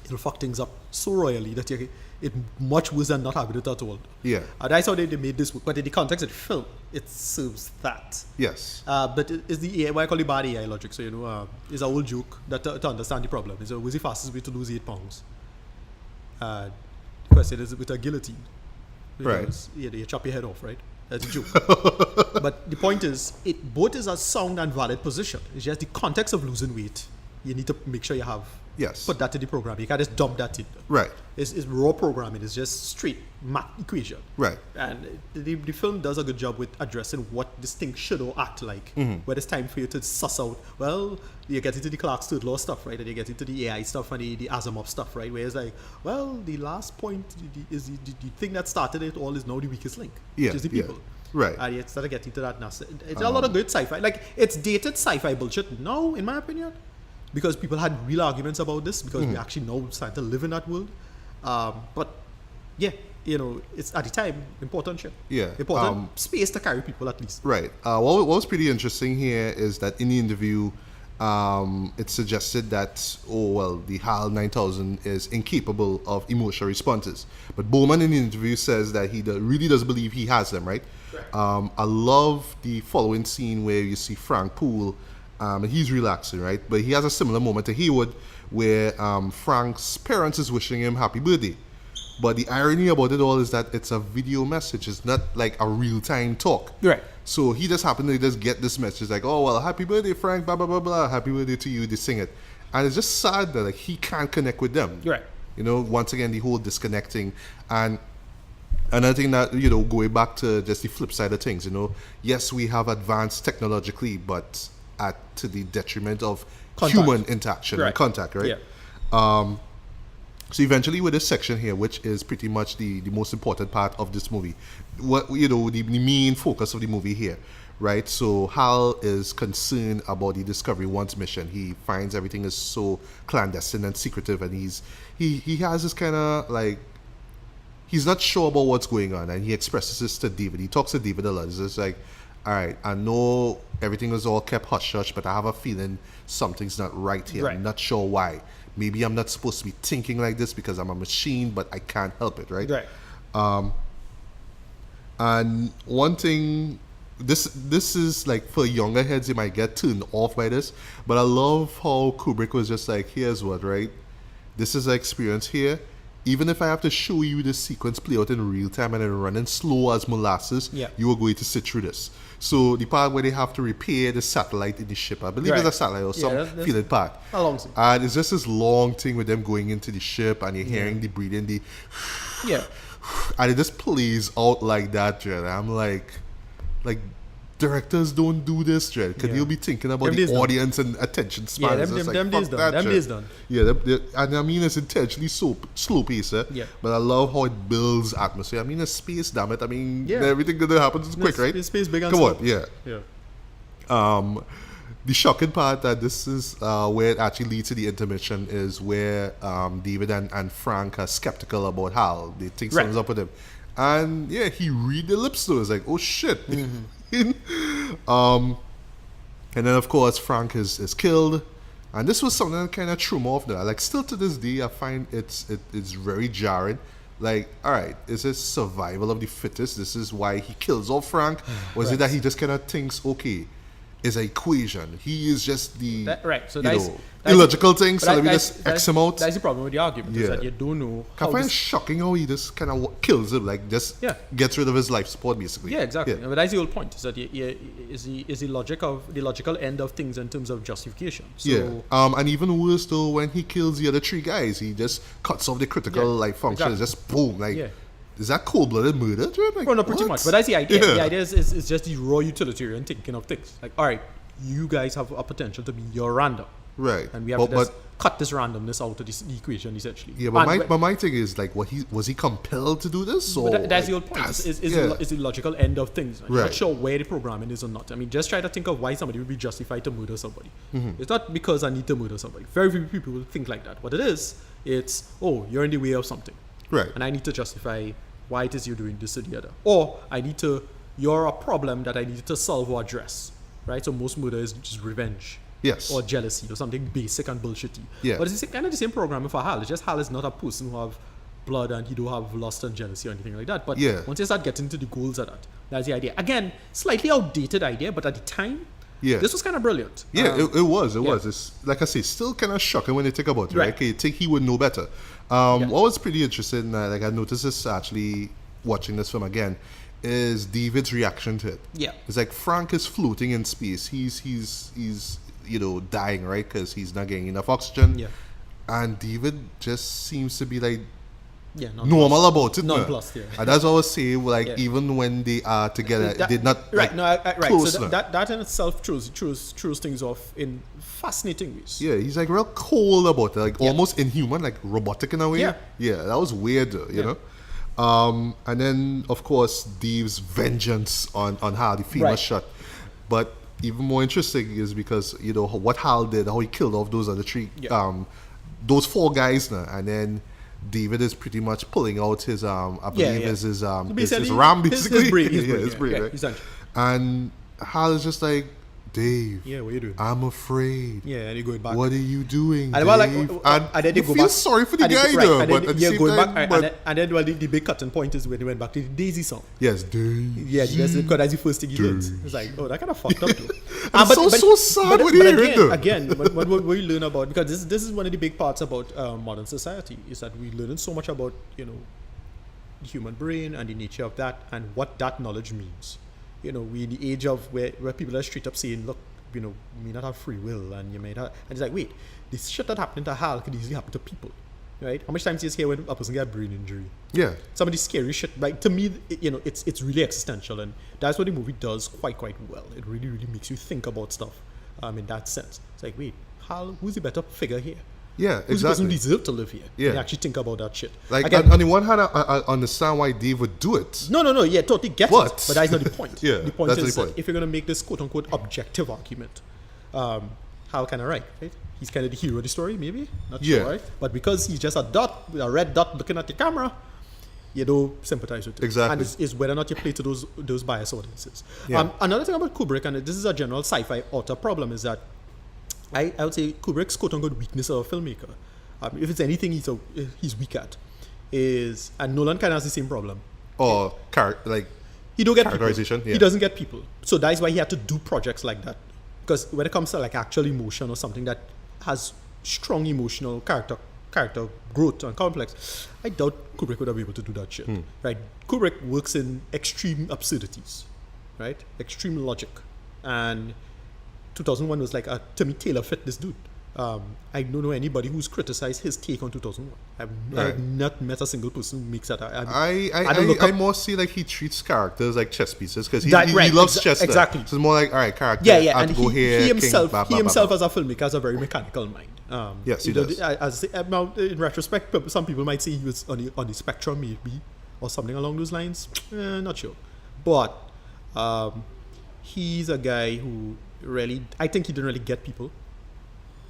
it'll fuck things up so royally that it's much worse than not having it at all. Yeah. And that's how they made this work. But in the context of the film, it serves that. Yes. But it's the AI, what I call the bad AI logic. So, it's an old joke that to understand the problem is what's the fastest way to lose 8 pounds? The question is with a guillotine. Right. Because, you chop your head off, right? That's a joke. But the point is, it both is a sound and valid position. It's just the context of losing weight. You need to make sure you have Yes. put that in the program. You can't just dump that in. Right. It's raw programming. It's just straight math equation. Right. And the film does a good job with addressing what this thing should or act like. Mm-hmm. When it's time for you to suss out, well, you get into the Clark's third law stuff, right? And you get into the AI stuff and the Asimov stuff, right? Where it's like, well, the last point is the thing that started it all is now the weakest link, Yeah, which is the yeah. people. Right. And you start to get into that now. It's a lot of good sci-fi. Like, it's dated sci-fi bullshit now, in my opinion. Because people had real arguments about this because we actually now starting to live in that world. But yeah, it's at the time important shit. Yeah. Important space to carry people at least. Right. What was pretty interesting here is that in the interview, it suggested that, the HAL 9000 is incapable of emotional responses. But Bowman in the interview says that he really does believe he has them, right? I love the following scene where you see Frank Poole, and he's relaxing, right? But he has a similar moment to Haywood where Frank's parents is wishing him happy birthday. But the irony about it all is that it's a video message. It's not like a real-time talk. Right. So he just happened to just get this message like, happy birthday, Frank, blah, blah, blah, blah. Happy birthday to you. They sing it. And it's just sad that he can't connect with them. Right. Once again, the whole disconnecting. And another thing that, going back to just the flip side of things, yes, we have advanced technologically, but to the detriment of human interaction and contact, right? Yeah. So eventually with this section here, which is pretty much the most important part of this movie, the main focus of the movie here, right? So Hal is concerned about the Discovery 1's mission. He finds everything is so clandestine and secretive, and he has this kind of like, he's not sure about what's going on, and he expresses this to David. He talks to David a lot. It's just like, all right, I know everything was all kept hush-hush, but I have a feeling something's not right here. Right. I'm not sure why. Maybe I'm not supposed to be thinking like this because I'm a machine, but I can't help it, right? Right. And one thing, this is like for younger heads, you might get turned off by this, but I love how Kubrick was just like, here's what, right? This is an experience here. even if I have to show you the sequence play out in real time and then running slow as molasses, Yeah. you are going to sit through this. So the part where they have to repair the satellite in the ship, I believe Right. it's a satellite or some that's feeling part. a long scene. And it's just this long thing with them going into the ship and you're hearing the breathing, Yeah. and it just plays out like that, Dread. I'm like directors don't do this, Dread. Can Yeah. you be thinking about Them the days done. audience and attention span? Yeah, It's them just days fuck done. that, Them Dread. days done. Yeah, and I mean it's intentionally slow pace, Yeah. but I love how it builds atmosphere. I mean it's space, damn it. I mean Yeah. everything that happens is quick, right? Space big and Come on, slow. yeah. Yeah. The shocking part that this is where it actually leads to the intermission is where David and Frank are skeptical about Hal. They think Right. something's up with him. And yeah, he read the lips to it. It's like, oh shit. And then of course Frank is killed. And this was something that kind of threw me off there. Like still to this day I find it's very jarring. Like, alright, is this survival of the fittest? This is why he kills off Frank? Or is it that he just kind of thinks, okay, it's an equation. He is just the Right. So you that's know, illogical thing. but So let me that's- just X him out. That's the problem with the argument, is Yeah. that you don't know I how find it this, shocking how he just kind of kills him, like just Yeah. gets rid of his life support, basically. Yeah, exactly. Yeah. But that's the whole point, is that is the logical end of things in terms of justification. So, Yeah. And even worse though, when he kills the other three guys, he just cuts off the critical Yeah, like function. exactly. Just boom, like Yeah. is that cold-blooded murder? Dude? Like, well, not pretty what? much. But that's the idea. Yeah. The idea is just the raw utilitarian thinking of things. Like, all right, you guys have a potential to be your random, Right. and we have but, to just but cut this randomness out of the equation, essentially. yeah, but And- my thing is like, was he compelled to do this? Or But that's the whole like, point. that's- Is yeah. the logical end of things. I'm Right. not sure where the programming is or not. I mean, just try to think of why somebody would be justified to murder somebody. Mm-hmm. It's not because I need to murder somebody. Very few people will think like that. What it is, it's, oh, you're in the way of something. Right. And I need to justify why it is you're doing this or the other. Or you're a problem that I need to solve or address. Right? So most murder is just revenge. Yes. Or jealousy or something basic and bullshitty. Yeah. But it's kind of the same programming for Hal. It's just Hal is not a person who have blood and he don't have lust and jealousy or anything like that. But Yeah. once you start getting to the goals of that, that's the idea. Again, slightly outdated idea, but at the time, Yeah. this was kind of brilliant. Yeah, it was. It yeah. was. It's like I say, still kind of shocking when you think about it, right? Right. Okay, you think he would know better. What was pretty interesting, like I noticed this actually watching this film again, is David's reaction to it. Yeah. It's like Frank is floating in space. He's dying, right? Because he's not getting enough oxygen. Yeah. And David just seems to be like Yeah, normal about it. Nonplussed, yeah. And that's what I was saying. Like Yeah. even when they are together, That- they're not right. like, No, right. close So now. that in itself throws things off in fascinating ways. Yeah, he's like real cold about it, like Yeah. almost inhuman, like robotic in a way. Yeah. That was weird, you Yeah. know. And then of course Dave's vengeance on Hal, the famous Right. shot. But even more interesting is because what Hal did, how he killed off those other three, Yeah. those four guys now, and then David is pretty much pulling out his I believe yeah. is his Basically, ram his basically. brain, his brain, yeah, right? essentially. And Hal is just like, Dave, Yeah, what are you doing? I'm afraid. Yeah, and you're going back. What are you doing, And well, Dave? and then they you go feel back. sorry for the and they- guy, right, though. and But then, at the yeah, same going time, back, but and then well, the big cutting point is when they went back to the Daisy song. yes, Dave. Yeah, that's the first thing he did. It's like, oh, that kind of fucked up. Though. It's so sad when you hear it, though. Again, what we learn about, because this is one of the big parts about modern society, is that we learn so much about the human brain and the nature of that and what that knowledge means. We in the age of where people are straight up saying, look, you may not have free will, and you may not. And it's like, wait, this shit that happened to Hal could easily happen to people, right? How much times do you hear when a person get a brain injury? Yeah. Some of the scary shit, like to me, it's really existential, and that's what the movie does quite well. It really makes you think about stuff, in that sense. It's like, wait, Hal, who's the better figure here? Yeah, Who's the person who exactly. deserves to live here? Yeah. And actually think about that shit. Like, Again, on the one hand, I understand why Dave would do it. no, yeah, totally get But- it. But that's not the point. Yeah, the point that's is the that point. if you're gonna make this quote unquote objective argument, Hal kind of right? He's kind of the hero of the story, maybe. Not Yeah. sure, right? But because he's just a dot, a red dot looking at the camera, you don't sympathize with it. Exactly. And it's whether or not you play to those bias audiences. Yeah. Another thing about Kubrick, and this is a general sci-fi author problem, is that I would say Kubrick's quote unquote weakness of a filmmaker, if it's anything he's weak at, is, and Nolan kind of has the same problem. Or, He don't get Characterization, people. yeah. He doesn't get people. So that's why he had to do projects like that. Because when it comes to like actual emotion or something that has strong emotional character growth and complex. I doubt Kubrick would have been able to do that shit. Right? Kubrick works in extreme absurdities, right? Extreme logic, and 2001 was like to me tailor fit this dude. I don't know anybody who's criticized his take on 2001. I've not met a single person who makes that. I more see like he treats characters like chess pieces because he loves chess. Exactly. So it's more like, all right, character. Yeah. And he himself as a filmmaker has a very mechanical mind. Yes, he does. Now, in retrospect, some people might say he was on the spectrum, maybe, or something along those lines. Not sure. But he's a guy who really, I think he didn't really get people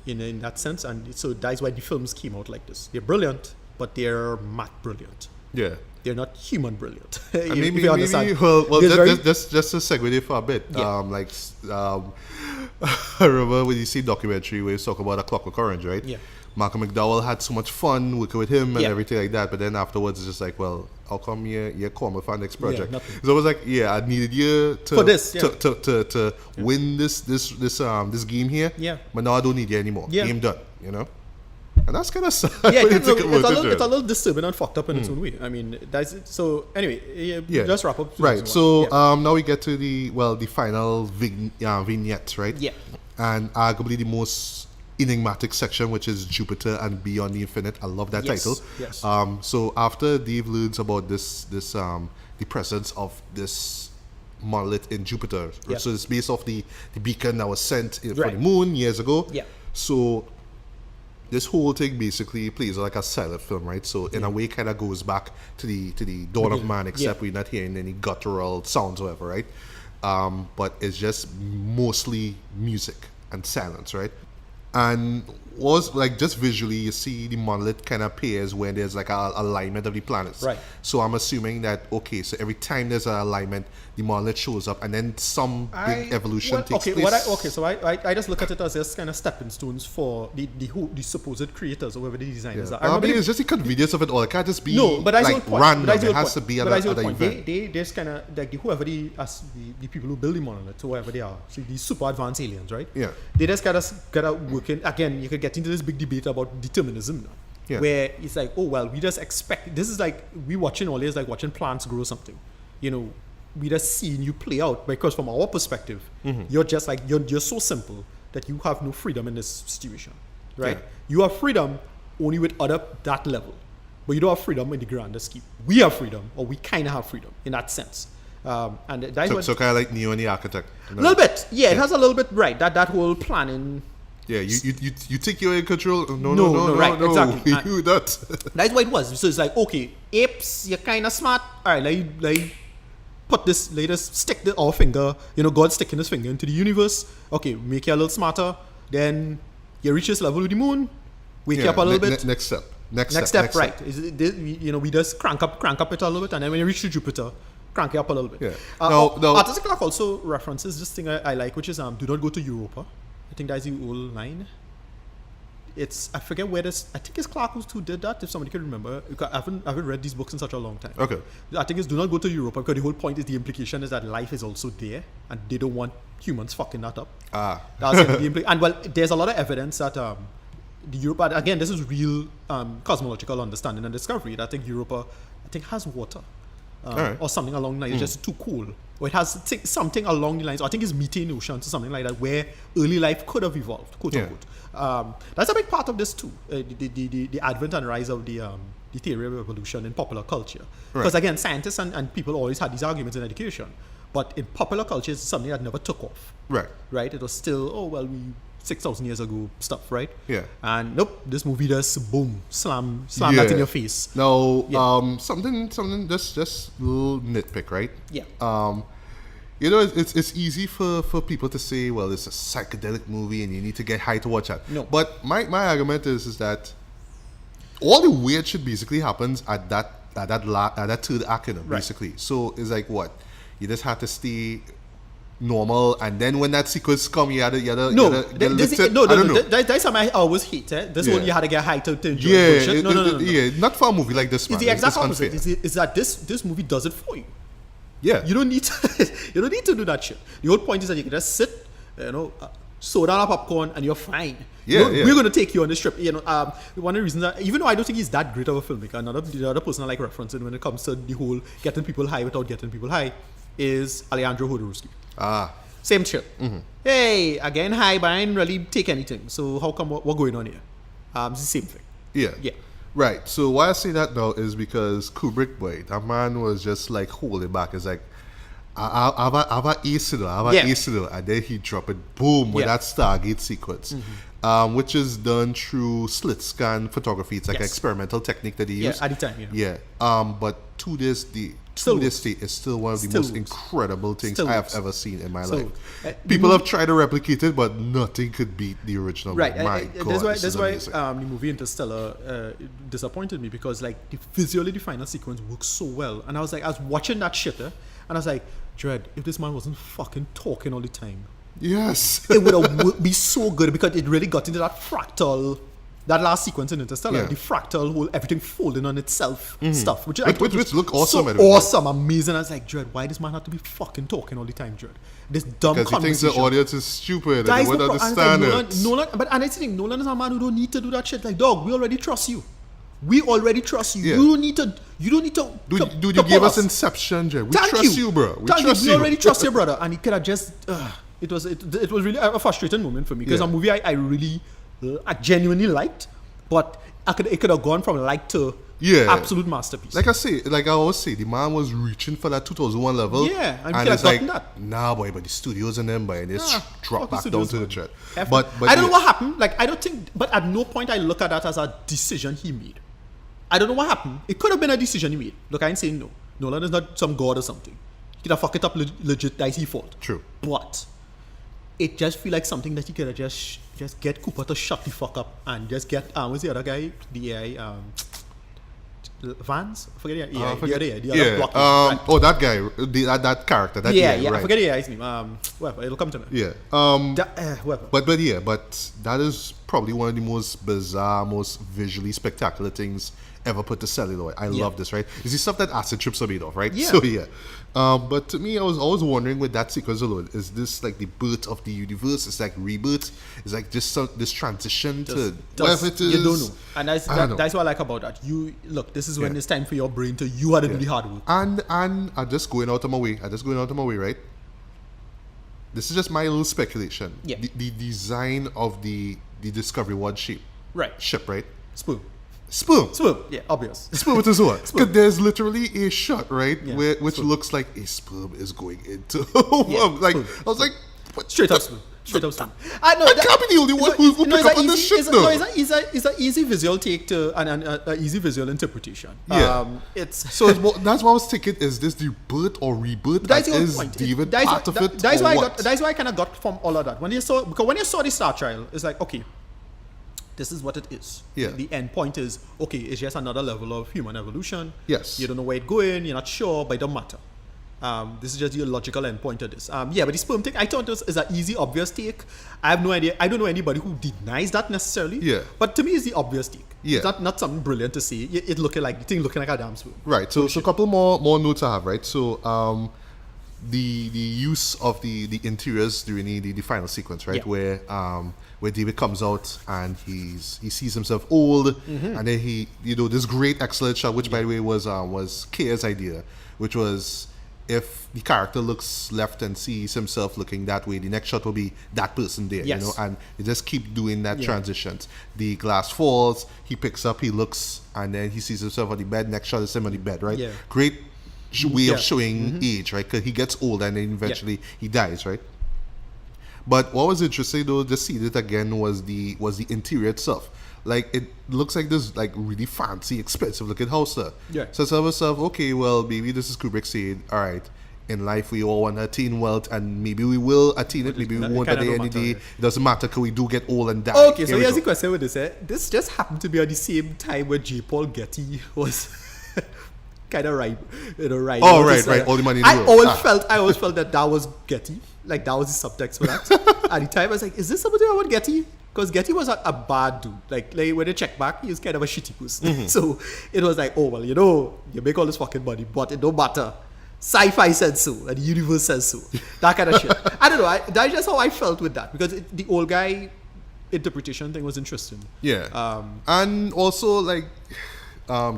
in that sense. And so that's why the films came out like this. They're brilliant, but they're math brilliant. Yeah. They're not human brilliant. Maybe just to segue there for a bit. Yeah. I remember when you see documentary where you talk about A Clockwork Orange, right? Yeah. Malcolm McDowell had so much fun working with him and Yeah. everything like that, but then afterwards it's just like, well, how come you call me for the next project? nothing. So it was like, I needed you to For this, to win this game here. Yeah. But now I don't need you anymore. Yeah. Game done, you know? And that's kind of sad. Yeah, when you it's think about it. a little disturbing and fucked up in its own way. I mean, that's so. Anyway, just wrap up. Right. So now we get to the final vignette, right? Yeah. And arguably the most enigmatic section, which is Jupiter and Beyond the Infinite. I love that title. Yes. So after Dave learns about this the presence of this monolith in Jupiter, Yeah. so it's based off the beacon that was sent for Right. the moon years ago. Yeah. So this whole thing basically plays like a silent film, right? So in a way, kind of goes back to the dawn of man, except we're not hearing any guttural sounds, or whatever, right? But it's just mostly music and silence, right? And was like just visually, you see the monolith kind of appears when there's like a alignment of the planets. Right. So I'm assuming that so every time there's an alignment, the monolith shows up, and then some big evolution takes place. So I just look at it as just kind of stepping stones for the supposed creators or whoever the designers are. I mean, it's just the convenience of it all. It can't just be but that's like the point. random. But It has to be at an event. They just kind of like whoever the people who build the monolith, whoever they are, so these super advanced aliens, right? Yeah. They just gotta work in. Again, you could get into this big debate about determinism now. Yeah. Where it's like, oh well, we just expect. This is like we watching all this, like watching plants grow something. You know, we just seeing you play out because from our perspective, you're just like you're so simple that you have no freedom in this situation, right? Yeah. You have freedom only with that level, but you don't have freedom in the grander scheme. We have freedom, or we kind of have freedom in that sense. And that's So kind of like Neo and the Architect. a little bit, it has a little bit right. That whole planning. Yeah, you think you're in control. No, right, exactly. You that. That's what it was. So it's like, okay, apes, you're kind of smart. All right, like put this, let us stick our finger, God sticking his finger into the universe. Okay, make you a little smarter. Then you reach this level with the moon, wake you up a little bit. Next step. Next step, right. We just crank up it a little bit, and then when you reach to Jupiter, crank it up a little bit. Yeah. Artistic Clarke also references this thing I like, which is do not go to Europa. I think that's the old line. I forget where this. I think it's Clarke who did that. If somebody can remember, because I haven't read these books in such a long time. Okay. I think it's do not go to Europa because the whole point is the implication is that life is also there, and they don't want humans fucking that up. That's the and well, there's a lot of evidence that the Europa. Again, this is real cosmological understanding and discovery. That I think Europa, has water. Right. Or something along the lines. It's just too cool. Or it has something along the lines. Or I think it's methane oceans or something like that, where early life could have evolved, quote unquote. That's a big part of this too. The advent and rise of the theory of evolution in popular culture. Because again, scientists and people always had these arguments in education, but in popular culture, it's something that never took off. Right. It was still 6,000 years ago stuff, right? Yeah. And nope, this movie just boom, slam that in your face. Now, something just little nitpick, right? Yeah. It's easy for people to say, well, it's a psychedelic movie and you need to get high to watch that. No. But my argument is that all the weird shit basically happens at that third act, basically. So it's like what? You just have to stay normal, and then when that sequence come, you had to that's something I always hate. This one you had to get high to enjoy. Yeah, not for a movie like this, man. It's the exact opposite. Is that this movie does it for you? Yeah, you don't need to do that shit. The whole point is that you can just sit, soda and a popcorn, and you're fine. Yeah, We're going to take you on this trip. One of the reasons that, even though I don't think he's that great of a filmmaker, the other person I like referencing when it comes to the whole getting people high without getting people high is Alejandro Jodorowsky. Same shit. Hey, again high, but I didn't really take anything. So how come what's going on here? It's the same thing. Yeah. Right. So why I say that now is because Kubrick, boy, that man was just like holding back. It's like, I have an ace, and then he drop it, boom, with that Stargate sequence, which is done through slit scan photography. It's like an experimental technique that he used. Yeah, at the time. Yeah. But to this day, it's still one of the most incredible things I have ever seen in my life. People have tried to replicate it, but nothing could beat the original. Right. My God, that's why the movie Interstellar disappointed me, because like visually the final sequence works so well, and I was watching that shit, and I was like, Dread, if this man wasn't fucking talking all the time, yes, it would have be so good, because it really got into that fractal. That last sequence in Interstellar, the fractal whole everything folding on itself stuff, which look awesome. So awesome, amazing. I was like, Dread, why does man have to be fucking talking all the time, Dread? This dumb because he thinks the audience is stupid and they won't understand it. Nolan, but I think Nolan is a man who don't need to do that shit. Like, dog, we already trust you. We already trust you. Yeah. You don't need to. Dude, you gave us Inception, Dread. We trust you, bro. We already trust you, brother. And he could have just. It was really a frustrating moment for me, because a movie I really. I genuinely liked, but it could have gone from like to absolute masterpiece. Like I always say, the man was reaching for that 2001 level. Yeah, and it's like, nah, boy, but the studios and them, boy, and just drop back down to the chat. But I don't know what happened. Like, I don't think, but at no point I look at that as a decision he made. I don't know what happened. It could have been a decision he made. Look, I ain't saying no. Nolan is not some god or something. He could have fucked it up legit. That's his fault. True. But it just feel like something that he could have just get Cooper to shut the fuck up and just get what's the other guy, the AI Vance? I forget the AI. The other block. Oh, that guy, that character, that AI, right. I forget the AI's name. Whatever, it'll come to me. Yeah. Whatever. But that is probably one of the most bizarre, most visually spectacular things ever put to celluloid. I love this, right? It's the stuff that acid trips are made of, right? Yeah. So yeah. But to me, I was always wondering with that sequence alone, is this like the birth of the universe? It's like rebirth? It's like just this transition to whatever it is? You don't know. And that's what I like about that. You look, this is when it's time for your brain to you had to do the hard work. And I'm just going out of my way. Right? This is just my little speculation. Yeah. The design of the Discovery One ship, right? Spoon. Yeah, obvious. Sperm with his what? Because there's literally a shot, right, which looks like a sperm is going into. Like spoon. I was like, what? Straight up spoon. I can't be the only one who pick up on this shit though. It's an easy visual take to an easy visual interpretation. Yeah. That's why I was thinking: is this the birth or rebirth? That's your is point. David part of it? That's why I kind of got from all of that when you saw the Star Trial, it's like, okay, this is what it is. Yeah. The end point is, okay, it's just another level of human evolution. Yes. You don't know where it's going, you're not sure, but it don't matter. This is just the logical end point of this. But the sperm thing, I thought this is an easy, obvious take. I have no idea. I don't know anybody who denies that necessarily. Yeah. But to me, it's the obvious take. Yeah. It's not something brilliant to say. It looking like a damn sperm. Right. So a couple more notes I have, right? So the use of the interiors during the final sequence, right? Yeah. Where David comes out and he sees himself old, and then he this great excellent shot, which by the way was Kaya's idea, which was if the character looks left and sees himself looking that way, the next shot will be that person there, and they just keep doing that transitions. The glass falls, he picks up, he looks, and then he sees himself on the bed. Next shot is him on the bed, right? Yeah. Great way of showing age, right? Because he gets old and then eventually he dies, right? But what was interesting though, to see it again was the interior itself. Like it looks like this like really fancy, expensive looking house there. Yeah. So I said to myself, okay, well maybe this is Kubrick saying, all right, in life we all want to attain wealth, and maybe we will attain it, maybe we won't at the end of the day. It doesn't matter because we do get old and die. Okay, so here's the question with this. This just happened to be at the same time where J. Paul Getty was kind of right. Oh, right. All the money in the world. I always felt that was Getty. Like that was the subtext for that. At the time I was like, is this somebody about Getty? Because Getty was a bad dude. Like when they check back, he was kind of a shitty person. So it was like, oh well, you make all this fucking money, but it don't matter. sci-fi said so, and the universe says so. That kind of shit. I don't know. That's just how I felt with that, because the old guy interpretation thing was interesting. Yeah. And also, like,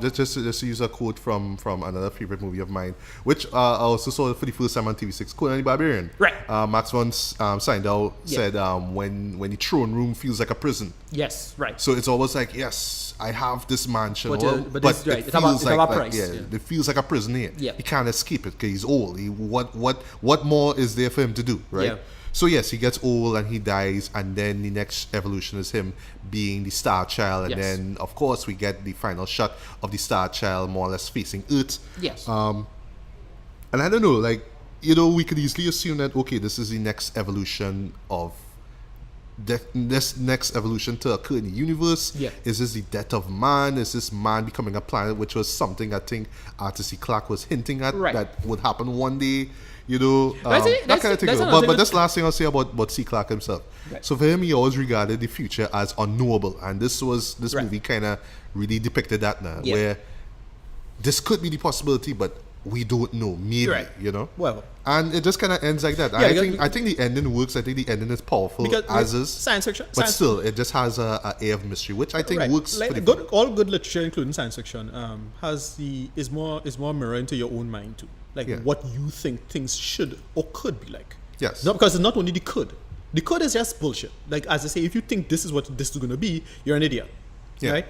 just to use a quote from another favorite movie of mine, which I also saw for the first time on TV6, Conan the Barbarian. Right. Max von Sydow said, when the throne room feels like a prison. Yes, right. So it's always like, yes, I have this mansion, But but right. it It's feels about like, price, yeah, yeah. it feels like a prison here. Yeah. He can't escape it because he's old. What more is there for him to do, right? Yeah. So yes, he gets old and he dies, and then the next evolution is him being the Star Child, and Yes. then of course we get the final shot of the Star Child more or less facing Earth. Yes. And I don't know, like, we could easily assume that, okay, this is the next evolution of this next evolution to occur in the universe. Yeah. Is this the death of man? Is this man becoming a planet? Which was something I think Arthur C. Clarke was hinting at, Right. that would happen one day. That kind of thing. that's But another this last thing I'll say about C. Clarke himself. Right. So for him, he always regarded the future as unknowable, and this Right. movie kind of really depicted that now, Yeah. where this could be the possibility, but we don't know. Maybe, Right. Well, and it just kind of ends like that. Yeah, I think the ending works. I think the ending is powerful because as is, science fiction, but still, it just has a air of mystery, which I think right. works Like, for the film. all good literature, including science fiction, is more mirror into your own mind too, like Yeah. what you think things should or could be like. Yes. No, because it's not only the could. The could is just bullshit. Like, as I say, if you think this is what this is going to be, you're an idiot, Yeah. right?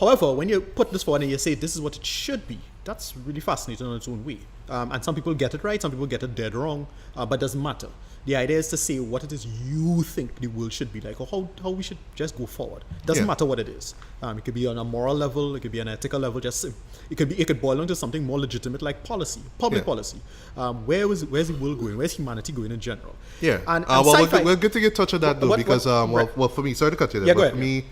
However, when you put this forward and you say this is what it should be, that's really fascinating on its own way. And some people get it right, some people get it dead wrong, but it doesn't matter. The idea is to say what it is you think the world should be like, or how we should just go forward. Doesn't Yeah. matter what it is. It could be on a moral level, it could be an ethical level. It could boil down to something more legitimate like policy, public Yeah. policy. Where's the world going? Where's humanity going in general? Yeah. And Well, sci-fi, we're good to get touch on that though, because right. well, for me, sorry to cut you there, Yeah, go but ahead. for me,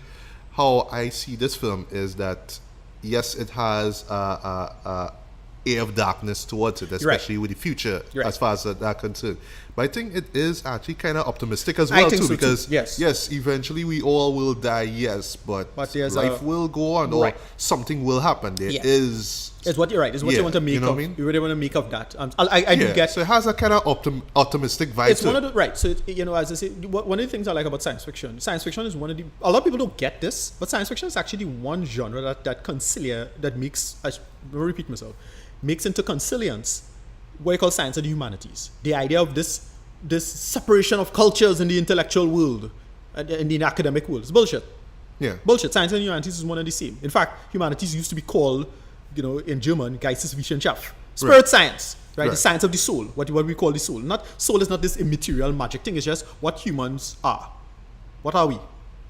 how I see this film is that yes, it has a air of darkness towards it, especially with the future Right. as far as that concerned. But I think it is actually kind of optimistic as I well think too, so too. because Yes. eventually we all will die, yes, but there's life will go on, Right. or something will happen. There Yeah. is. It's what you're right. It's what Yeah, you want to make you know of. what I mean? You really want to make of that. I do Yeah, get. so it has a kind of optimistic vibe It's to one it. of the right. So as I say, one of the things I like about science fiction. Science fiction is one of the. A lot of people don't get this, but science fiction is actually one genre that makes. I will repeat myself. Makes into consilience what you call science and the humanities. The idea of this separation of cultures in the intellectual world and in the academic world is bullshit. Yeah. Bullshit. Science and humanities is one and the same. In fact, humanities used to be called, in German, Geisteswissenschaft. Spirit Right. science, right? The Right. science of the soul, what we call the soul. Soul is not this immaterial magic thing, it's just what humans are. What are we?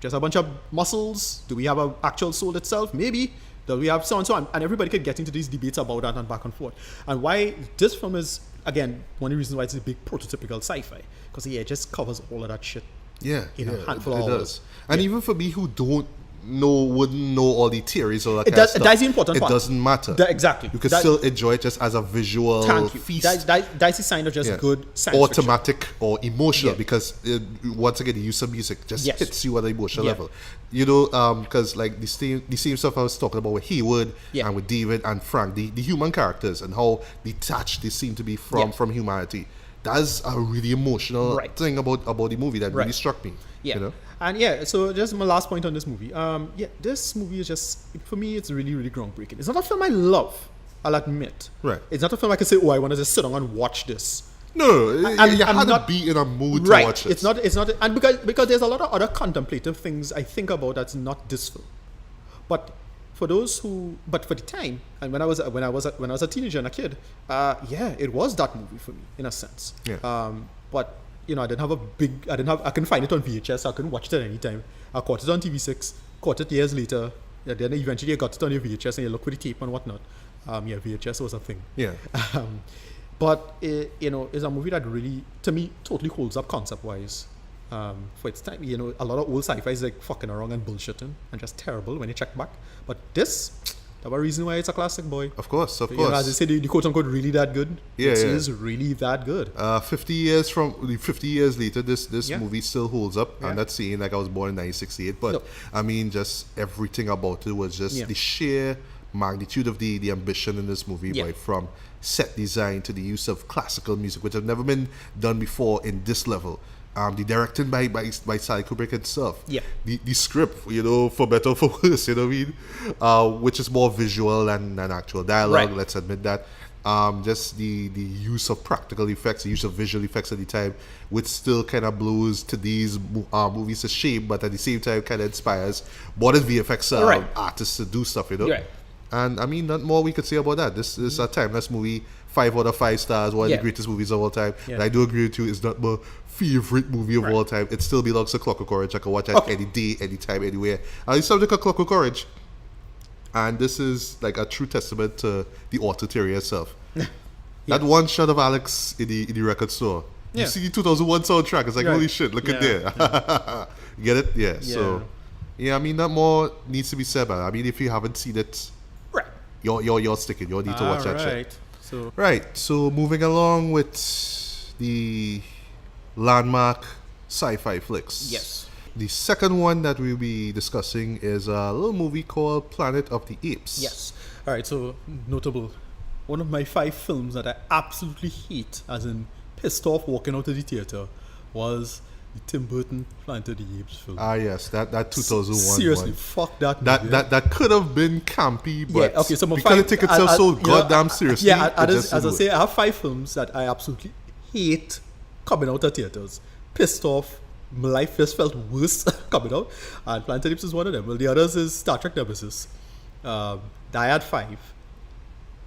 Just a bunch of muscles? Do we have an actual soul itself? Maybe. Do we have so and so on? And everybody could get into these debates about that and back and forth. And why this film is, again, one of the reasons why it's a big prototypical sci-fi. Because it just covers all of that shit. Yeah, In a yeah, handful it of does. hours. And even for me who wouldn't know all the theories or that It kind does- of stuff, that's the important part. It doesn't matter. Exactly. You can That- still enjoy it just as a visual Thank you. feast. That's a sign of just Yeah. good science or fiction. thematic or emotional, Yeah. because once again the use of music just Yes. hits you at an emotional Yeah. level, because like the same stuff I was talking about with Haywood Yeah. and with David and Frank, the human characters and how detached they seem to be from Yeah. from humanity. That's a really emotional Right. thing about the movie that really Right. struck me. Yeah. And so just my last point on this movie. This movie is just, for me, it's really, really groundbreaking. It's not a film I love, I'll admit. Right. It's not a film I can say, I want to just sit down and watch this. No, you I'm had not- to be in a mood Right. to watch it. It's not, and because there's a lot of other contemplative things I think about that's not this film. But for the time, and when I was a teenager and a kid, it was that movie for me in a sense. Yeah. But I couldn't find it on VHS. So I couldn't watch it at any time. I caught it on TV6. Caught it years later. Yeah, then eventually I got it on your VHS and you look for the tape and whatnot. VHS was a thing. Yeah. But it's a movie that really, to me, totally holds up concept-wise. For its time, a lot of old sci-fi is like fucking around and bullshitting and just terrible when you check back. But this, that's a reason why it's a classic, boy. Of course. As I say, the quote-unquote really that good. Yeah, It yeah. is really that good. 50 years later, this Yeah. movie still holds up. Yeah. I'm not saying like I was born in 1968, but No. I mean, just everything about it was just Yeah. the sheer magnitude of the ambition in this movie, Yeah. right, from set design to the use of classical music, which have never been done before in this level. The directing by Stanley Kubrick himself. Yeah. The script, for better or for worse, you know what I mean? Which is more visual than actual dialogue, Right. let's admit that. Just the use of practical effects, the use of visual effects at the time, which still kind of blows to these movies to shame, but at the same time kind of inspires modern VFX Right. artists to do stuff, Right. And I mean, not more we could say about that. This is a timeless movie, 5 out of 5 stars, one of Yeah. the greatest movies of all time. Yeah. And I do agree with you, it's not my favorite movie of all time. It still belongs to Clockwork Orange. I can watch it any day, anytime, anywhere. It's something called Clockwork Orange. And this is like a true testament to the author theory itself. That one shot of Alex in the record store. You Yeah. see the 2001 soundtrack. It's like, Right. holy shit, look at Yeah. there. Get it? Yeah. Yeah. So, yeah, I mean, that more needs to be said, man. I mean, if you haven't seen it, Right. you're sticking. You need to watch that shit. Right. So Right. So, moving along with the landmark sci-fi flicks. yes. The second one that we'll be discussing is a little movie called Planet of the Apes. Yes. All right. So notable. One of my 5 films that I absolutely hate, as in pissed off walking out of the theater, was the Tim Burton Planet of the Apes film. Ah, yes, that 2001 Seriously, one. fuck that movie. That could have been campy, but yeah, okay, so my because 5, it take itself so goddamn seriously. Yeah, it as, just as I didn't say, work. I have 5 films that I absolutely hate coming out of theaters. Pissed off. My life just felt worse coming out. And Planet of the Apes is one of them. Well, the others is Star Trek Nemesis, Die Hard 5.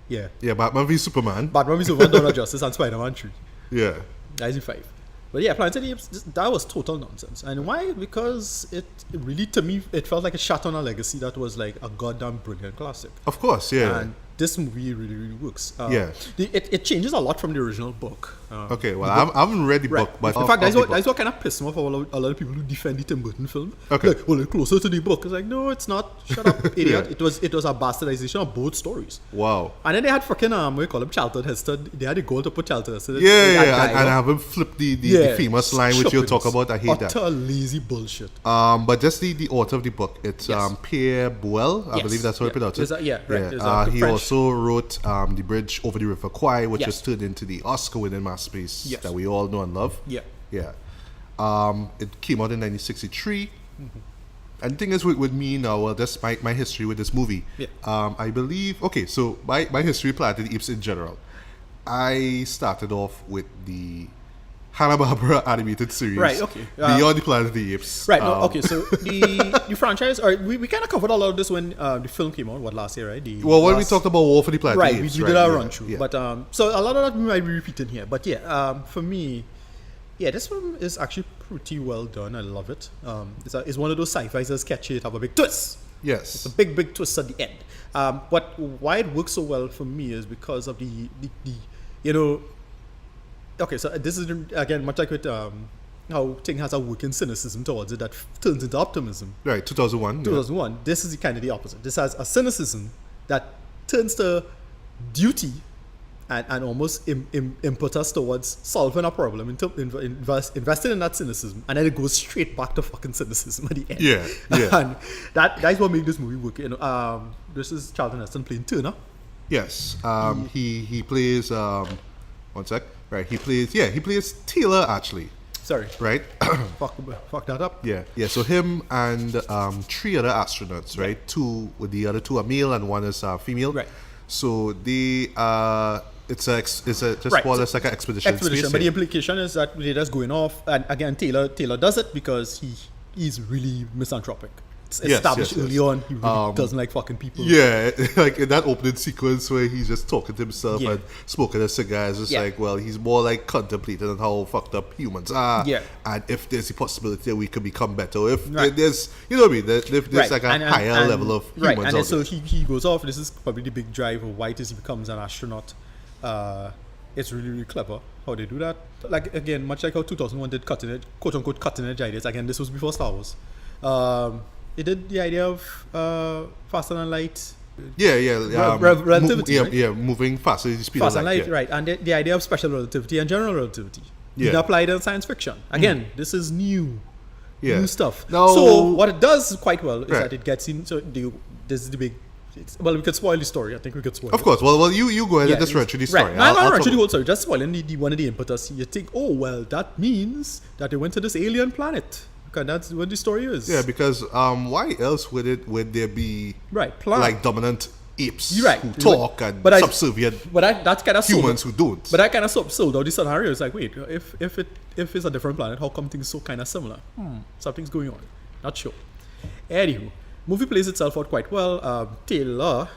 Yeah. Yeah, Batman v Superman. Batman v Superman, Dawn of Justice, and Spider-Man 3. Yeah. That is the 5. But yeah, Planet of the Apes, that was total nonsense. And why? Because it really, to me, it felt like it shot on a legacy that was like a goddamn brilliant classic. Of course, yeah. And this movie really, really works. Yeah. It changes a lot from the original book. Okay, well, I haven't read the book, but in fact, that's what kind of pissed me off a lot of people who defend the Tim Burton film. Okay. Like, well, it's closer to the book. It's like, no, it's not. Shut up, idiot. It was a bastardization of both stories. Wow. And then they had fucking what you call him, Charlton Heston. They had the goal to put Charlton Heston. Yeah, and I haven't flipped the famous line which you'll talk about. I hate that. Utter lazy bullshit. But just the author of the book, it's Yes. Pierre Boel, I Yes. believe that's how you pronounce it. There's a He French- also wrote The Bridge Over the River Kwai, which Yes. was turned into the Oscar-winning masterpiece Yes. that we all know and love. Yeah. Yeah. It came out in 1963. And the thing is with me now, well, that's my history with this movie. Yeah. I believe, okay, so my history with Planet of the Apes in general. I started off with the Hanna-Barbera animated series. Right, okay. Beyond the Planet of the Apes. Right. No, okay. So the franchise, or we kind of covered a lot of this when the film came out. What, last year, right? Well, when we talked about War for the Planet right, of the Apes, we did our yeah, run through. yeah. But so a lot of that we might be repeating here. But yeah, for me, yeah, this film is actually pretty well done. I love it. It's one of those sci-fis that's catchy. It have a big twist. Yes. A big twist at the end. But why it works so well for me is because of the okay, so this is again much like with how Ting has a working cynicism towards it that turns into optimism. Right, 2001. 2001. This is kind of the opposite. This has a cynicism that turns to duty and almost input us towards solving a problem, investing in that cynicism, and then it goes straight back to fucking cynicism at the end. Yeah, yeah. And that's what made this movie work. This is Charlton Heston playing Turner. Yes. He plays one sec. Right, he plays Taylor actually. Sorry. Right? Fuck that up. Yeah. So him and 3 other astronauts, right? 2 with the other 2 are male and 1 is female. Right. So they it's just Right, more or so less like an expedition. But the space. implication is that they're just going off, and again, Taylor does it because he's really misanthropic. It's Yes, established yes. early on. He really doesn't like fucking people. Yeah, like in that opening sequence where he's just talking to himself Yeah. and smoking a cigar, it's just Yeah. like, well, he's more like contemplating on how fucked up humans are. Yeah. And if there's a possibility that we could become better, if Right. there's, you know what I mean, if there's Right, like a and- higher level of right, humans and then out so there. he goes off. This is probably the big drive of why it is he becomes an astronaut. It's really, really clever how they do that. Like again, much like how 2001 did quote unquote cutting edge ideas. Again, this was before Star Wars. They did the idea of faster than light, relativity, right? Moving faster than the speed faster of than light. light, right? And the idea of special relativity and general relativity. Yeah. Being applied in science fiction. Again, this is new Yeah. stuff. No. So what it does quite well is Right. that it gets in. So this is the big well, we could spoil the story. I think we could spoil Of it. course. Well, you go ahead and just run through the story. Right. No, I'm not I'll run through the follow. whole story. Just spoiling the one of the impetus. You think, oh, well, that means that they went to this alien planet. Because that's what the story is. Yeah, because why else would there be Right. Plan. like dominant apes Right. who talk and But subservient But that's kind of humans who don't? But I kind of sold out the scenario. It's like, wait, if it's a different planet, how come things so kind of similar? Something's going on. Not sure. Anywho, movie plays itself out quite well. Taylor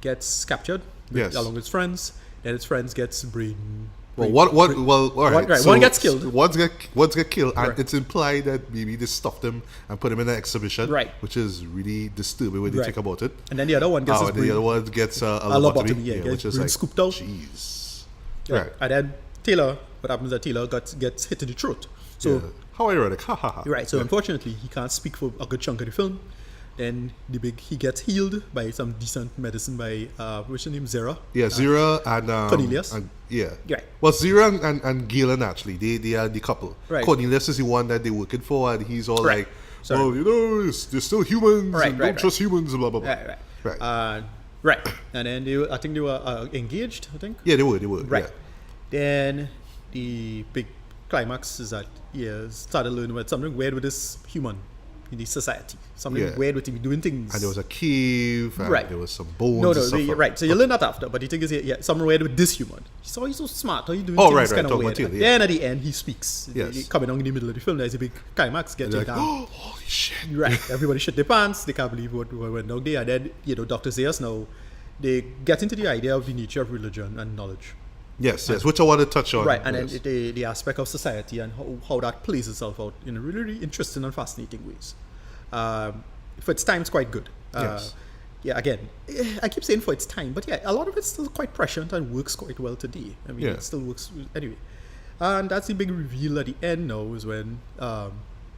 gets captured Yes. along with his friends. Then his friends gets brain. Well, all right. Right, one gets killed. One's get killed, and Right. it's implied that maybe they stuffed him and put him in an exhibition, Right. which is really disturbing when you Right. think about it. And then the other one gets his And the brain. other one gets a lobotomy, yeah, which gets is brain like, scooped out. jeez. Yeah. Right. And then Taylor, what happens is that Taylor gets hit in the throat. So Yeah. How ironic. Ha ha ha. right, so Yeah. unfortunately he can't speak for a good chunk of the film. Then he gets healed by some decent medicine by what's her name? Zera. Yeah, Zira and Cornelius. And, yeah. Right. Well, Zira and Galen actually, they are the couple. Right. Cornelius is the one that they're working for, and he's all Right. like, Sorry. "Well, you know, they're still humans, Right, and right, don't right. trust humans, blah blah blah." Right. Right. Right. And then I think they were engaged. I think. Yeah, they were. Right. Yeah. Then the big climax is that he started learning about something weird with this human in the society. Something Yeah. weird with him doing things. And there was a cave, and Right. there was some bones. No, and stuff like- right. So you learn that after, but the thing is, yeah, something weird with this human. So he's so smart. How you doing Oh, things right, kind of talking weird. about And Taylor, yeah. then at the end, he speaks. Yes. Coming on in the middle of the film, there's a big climax. And Get they're you like, down. "Oh, holy shit!" Right. Everybody shit their pants. They can't believe what went down there. And then, Dr. Zayas now, they get into the idea of the nature of religion and knowledge. Yes, which I want to touch on. Right. And then yes. the aspect of society and how that plays itself out in really, really interesting and fascinating ways. For its time, it's quite good. Yes. Yeah, again, I keep saying for its time, but yeah, a lot of it's still quite prescient and works quite well today. I mean, Yeah. it still works anyway. And that's the big reveal at the end now is when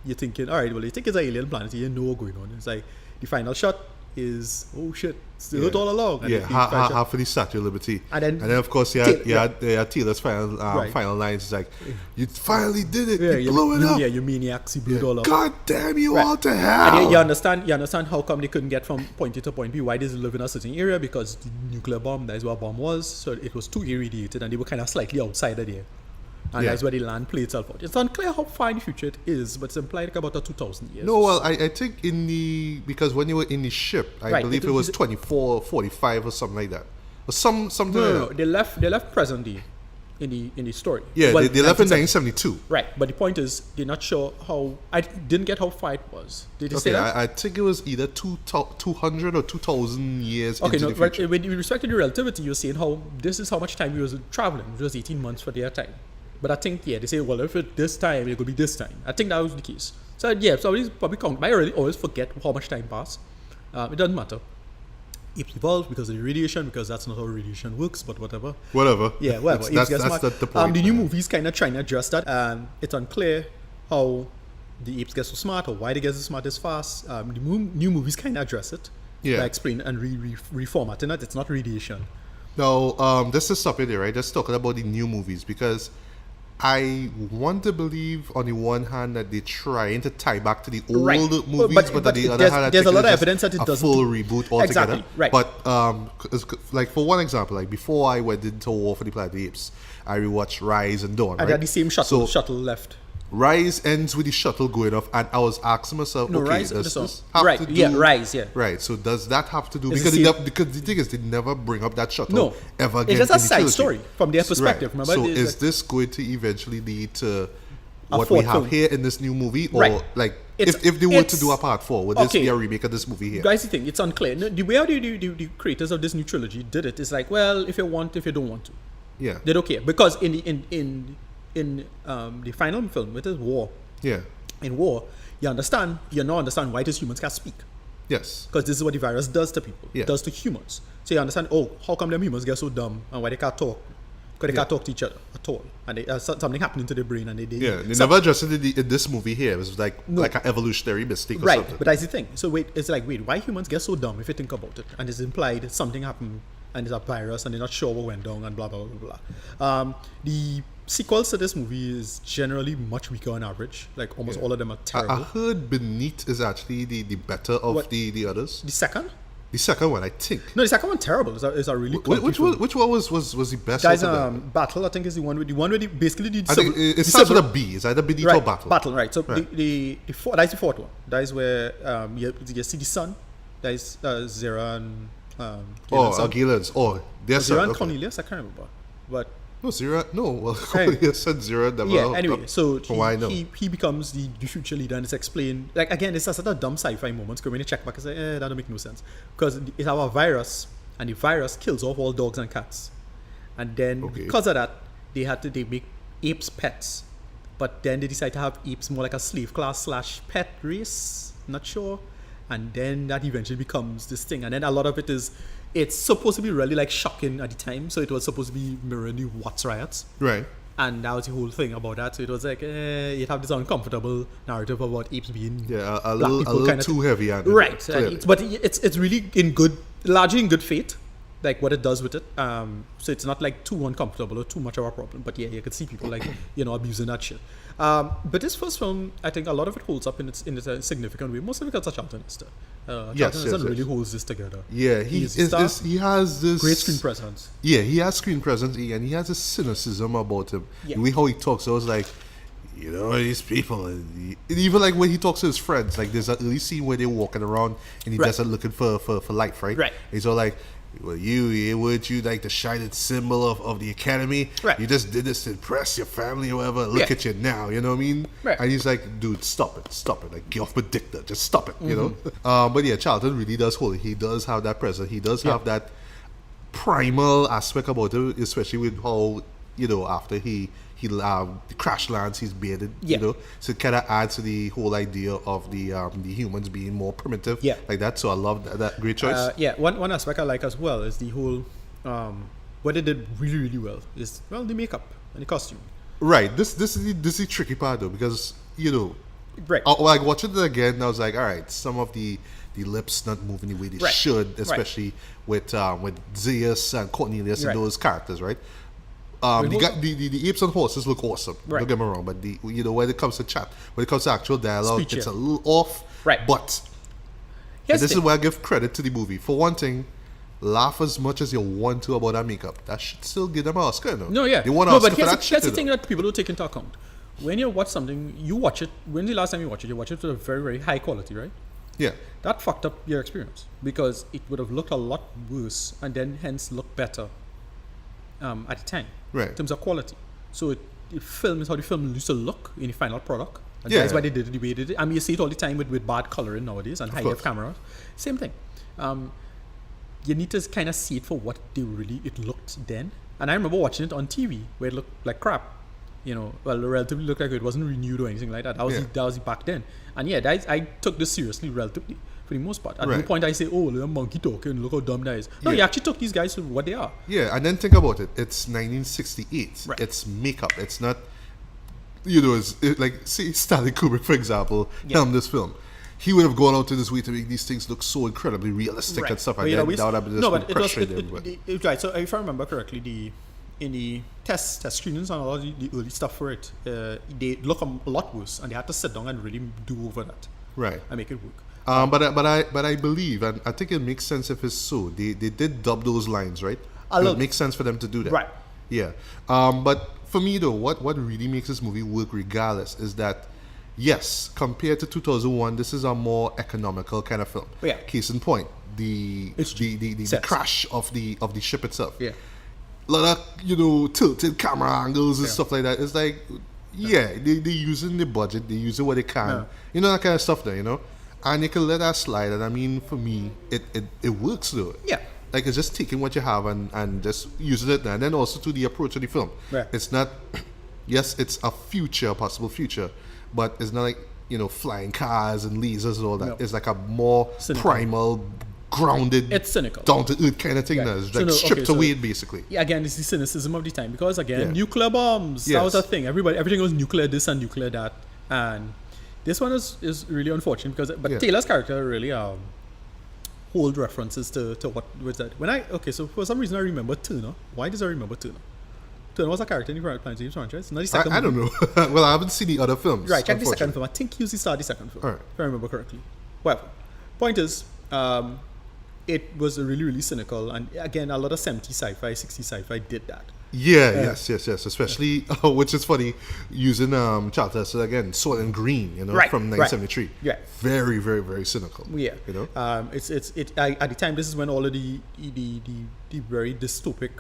you're thinking, all right, well, you think it's an alien planet, you know what's going on. It's like the final shot is, oh shit, still it all along. And Yeah, the final shot- half of the Statue of Liberty. And then of course, you had Taylor's final Right. final lines. It's like, you finally did it. yeah, you blew it up. Yeah, you maniacs, you blew it all up. God damn you Right. all to hell. And you understand how come they couldn't get from point A to point B. Why they live in a certain area? Because the nuclear bomb, that is where a bomb was. So it was too irradiated and they were kind of slightly outside of there. And Yeah. that's where the land played itself out. It's unclear how far in the future it is, but it's implied like about 2,000 years. No, well, I think because when you were in the ship, I Right, believe it it was was- 24, 45 or something like that. Or something No, like that. they left present day in the story. Yeah, Well, they left in 1972. 1972. Right, but the point is, they're not sure how. I didn't get how far it was. Did they say Okay, that? I think it was either 200 or 2,000 years Okay, into no, the right, future. with respect to the relativity, you're saying how this is how much time we was traveling, which was 18 months for their time. But I think, yeah, they say, well, if it this time, it could be this time. I think that was the case. So, yeah, so I probably count. I always forget how much time passed. It doesn't matter. Apes evolved because of the radiation, because that's not how radiation works, but whatever. Whatever. Yeah, whatever. That's Apes get smart. the point. The new movie's kind of trying to address that. It's unclear how the apes get so smart or why they get so smart this fast. The new movies kind of address it. Yeah. By explaining and reformatting it. It's not radiation. Now, just to stop you there, right? Just talking about the new movies, because I want to believe on the one hand that they're trying to tie back to the old Right. movies, But but on the other hand, I there's think a lot it's of just evidence that it a doesn't full do- reboot altogether. Exactly, right. But like for one example, like before I went into War for the Planet of the Apes, I rewatched Rise and Dawn. And right? they're the same shuttle left. Rise ends with the shuttle going off, and I was asking myself, No, okay, Rise. does So, this have right. to do? Yeah. Rise. Yeah. Right. So does that have to do? It's Because the same- because the thing is, they never bring up that shuttle No. ever again. It's just a in the side trilogy. story from their perspective. Right. Remember, So there's is like- this going to eventually lead to A what we fourth have film. here in this new movie, or Right. like It's- if they were to it's- do a part 4, would this okay. be a remake of this movie here? Guys, the thing, it's unclear. No, the way how the creators of this new trilogy did it is like, well, if you want, if you don't want to, Yeah. they don't care, because in the final film, it is War. Yeah. In War, you now understand why these humans can't speak, Yes. because this is what the virus does to people. Yeah. It does to humans. So you understand, oh, how come them humans get so dumb and why they can't talk? Because they can't talk to each other at all, and something happening to their brain, and they Yeah. They so- never addressed it in this movie here. It was like No. an evolutionary mistake or Right, something. but that's the thing. So it's like, why humans get so dumb if you think about it? And it's implied something happened and it's a virus and they're not sure what went down and blah, blah, blah, blah. The sequels to this movie is generally much weaker on average. Like almost all of them are I terrible. heard Beneath is actually the better of What? the others. The second? The second one, I think. No, the second one terrible. It's a really clunky film. Which one was the best? Guys, out of them? Battle, I think, is the one with basically the I think it starts with a B. Is either beneath or battle? Battle, right. So Right. that's the fourth one. That is where you see the sun. That is Zera and Gillen's. Oh, there's Zera and okay. Cornelius. I can't remember, but No, Zera. No, well, Cornelius said Zera. Never. yeah. Anyway, so why no? he becomes the future leader, and it's explained. Like again, it's a sort of dumb sci-fi moments. Because when you check back and say, that don't make no sense, because it's our virus, and the virus kills off all dogs and cats, and then because of that, they make apes pets, but then they decide to have apes more like a slave class / pet race. Not sure, and then that eventually becomes this thing, and then a lot of it is. It's supposed to be really like shocking at the time, so it was supposed to be mirroring the Watts riots. Right. And that was the whole thing about that. So it was like, you'd have this uncomfortable narrative about apes being A black people little kind of too heavy. right. But it's really largely in good faith, like what it does with it. So it's not like too uncomfortable or too much of a problem. But yeah, you could see people like abusing that shit. But this first film, I think a lot of it holds up in its significant way, mostly because of Charlton Heston. Charlton Heston really holds this together. Yeah, he has this great screen presence. Yeah, he has screen presence, and he has a cynicism about him. Yeah. The way how he talks, I was like, these people, and even like when he talks to his friends, like there's an early scene where they're walking around and he doesn't looking for life, right? Right. He's all like, well, weren't you like the shining symbol of the academy? Right. You just did this to impress your family or whatever. Look at you now, you know what I mean? Right. And he's like, dude, stop it. Like, get off my dick there. Just stop it, you know? But yeah, Charlton really does hold it. He does have that presence. He does have that primal aspect about it, especially with how, after he crash lands, he's bearded, so it kind of adds to the whole idea of the humans being more primitive, like that. So I love that. Great choice. One aspect I like as well is the whole what they did really, really well is the makeup and the costume. Right. This is the tricky part though, because right. Like watching it again, I was like, all right, some of the lips not moving the way they should, especially with Zeus and Cornelius and those characters, right? The apes and horses look awesome. Don't get me wrong, but when it comes to actual dialogue, it's a little off. Right. But this is where I give credit to the movie. For one thing, laugh as much as you want to about that makeup. That should still give them an Oscar, no? No, yeah. They want an Oscar for that here's shit. the thing that people don't take into account. When you watch something, you watch it. When the last time you watch it with a very, very high quality, right? Yeah. That fucked up your experience because it would have looked a lot worse and then hence looked better at the time. Right. In terms of quality. So the film is how the film used to look in the final product. And that's why they did it the way they did it. I mean, you see it all the time with bad coloring nowadays and high-def cameras. Same thing. You need to kind of see it for what it looked then. And I remember watching it on TV where it looked like crap. Relatively looked like it wasn't renewed or anything like that. That was back then. And I took this seriously relatively for the most part. At no point I say, oh, look at monkey talking, look how dumb that is. No, you actually took these guys to what they are. Yeah, and then think about it. It's 1968. Right. It's makeup. It's not, like, see, Stanley Kubrick, for example, helmed this film. He would have gone out to this way to make these things look so incredibly realistic and stuff like that. That would have just right. So if I remember correctly, in the test screenings and all the early stuff for it, they look a lot worse, and they had to sit down and really do over that, right, and make it work. But I believe, and I think it makes sense if it's so. They did dub those lines, right? It makes sense for them to do that, right? Yeah. But for me though, what really makes this movie work regardless is that, yes, compared to 2001, this is a more economical kind of film. Yeah. Case in point, the crash of the ship itself. Yeah. A lot of tilted camera angles and stuff like that. It's like, they're using the budget, they're using what they can, that kind of stuff there, and you can let that slide. And I mean, for me, it works though. Yeah. Like, it's just taking what you have and just using it, and then also to the approach of the film. Right. It's not, yes, it's a possible future, but it's not like flying cars and lasers and all that. No. It's like a more cynical, primal, grounded, it's cynical, down to earth kind of thing. That's like stripped away, basically. Yeah, again, it's the cynicism of the time because nuclear bombs. That was a thing. Everything was nuclear this and nuclear that, and this one is really unfortunate because Taylor's character really hold references to what was that. So for some reason I remember Turner. Why does I remember Turner? Turner was a character in the Planet James franchise. Not the second I don't know. Well, I haven't seen the other films. Right, check the second film. I think he was the star of the second film. All right. If I remember correctly. Well, point is, it was really, really cynical. And again, a lot of 70s sci-fi, 60s sci-fi did that. Yes. Especially, which is funny, using Charter. So again, Sword and Green, from 1973. Yeah. Very, very, very cynical. Yeah. It's at the time. This is when all of the very dystopic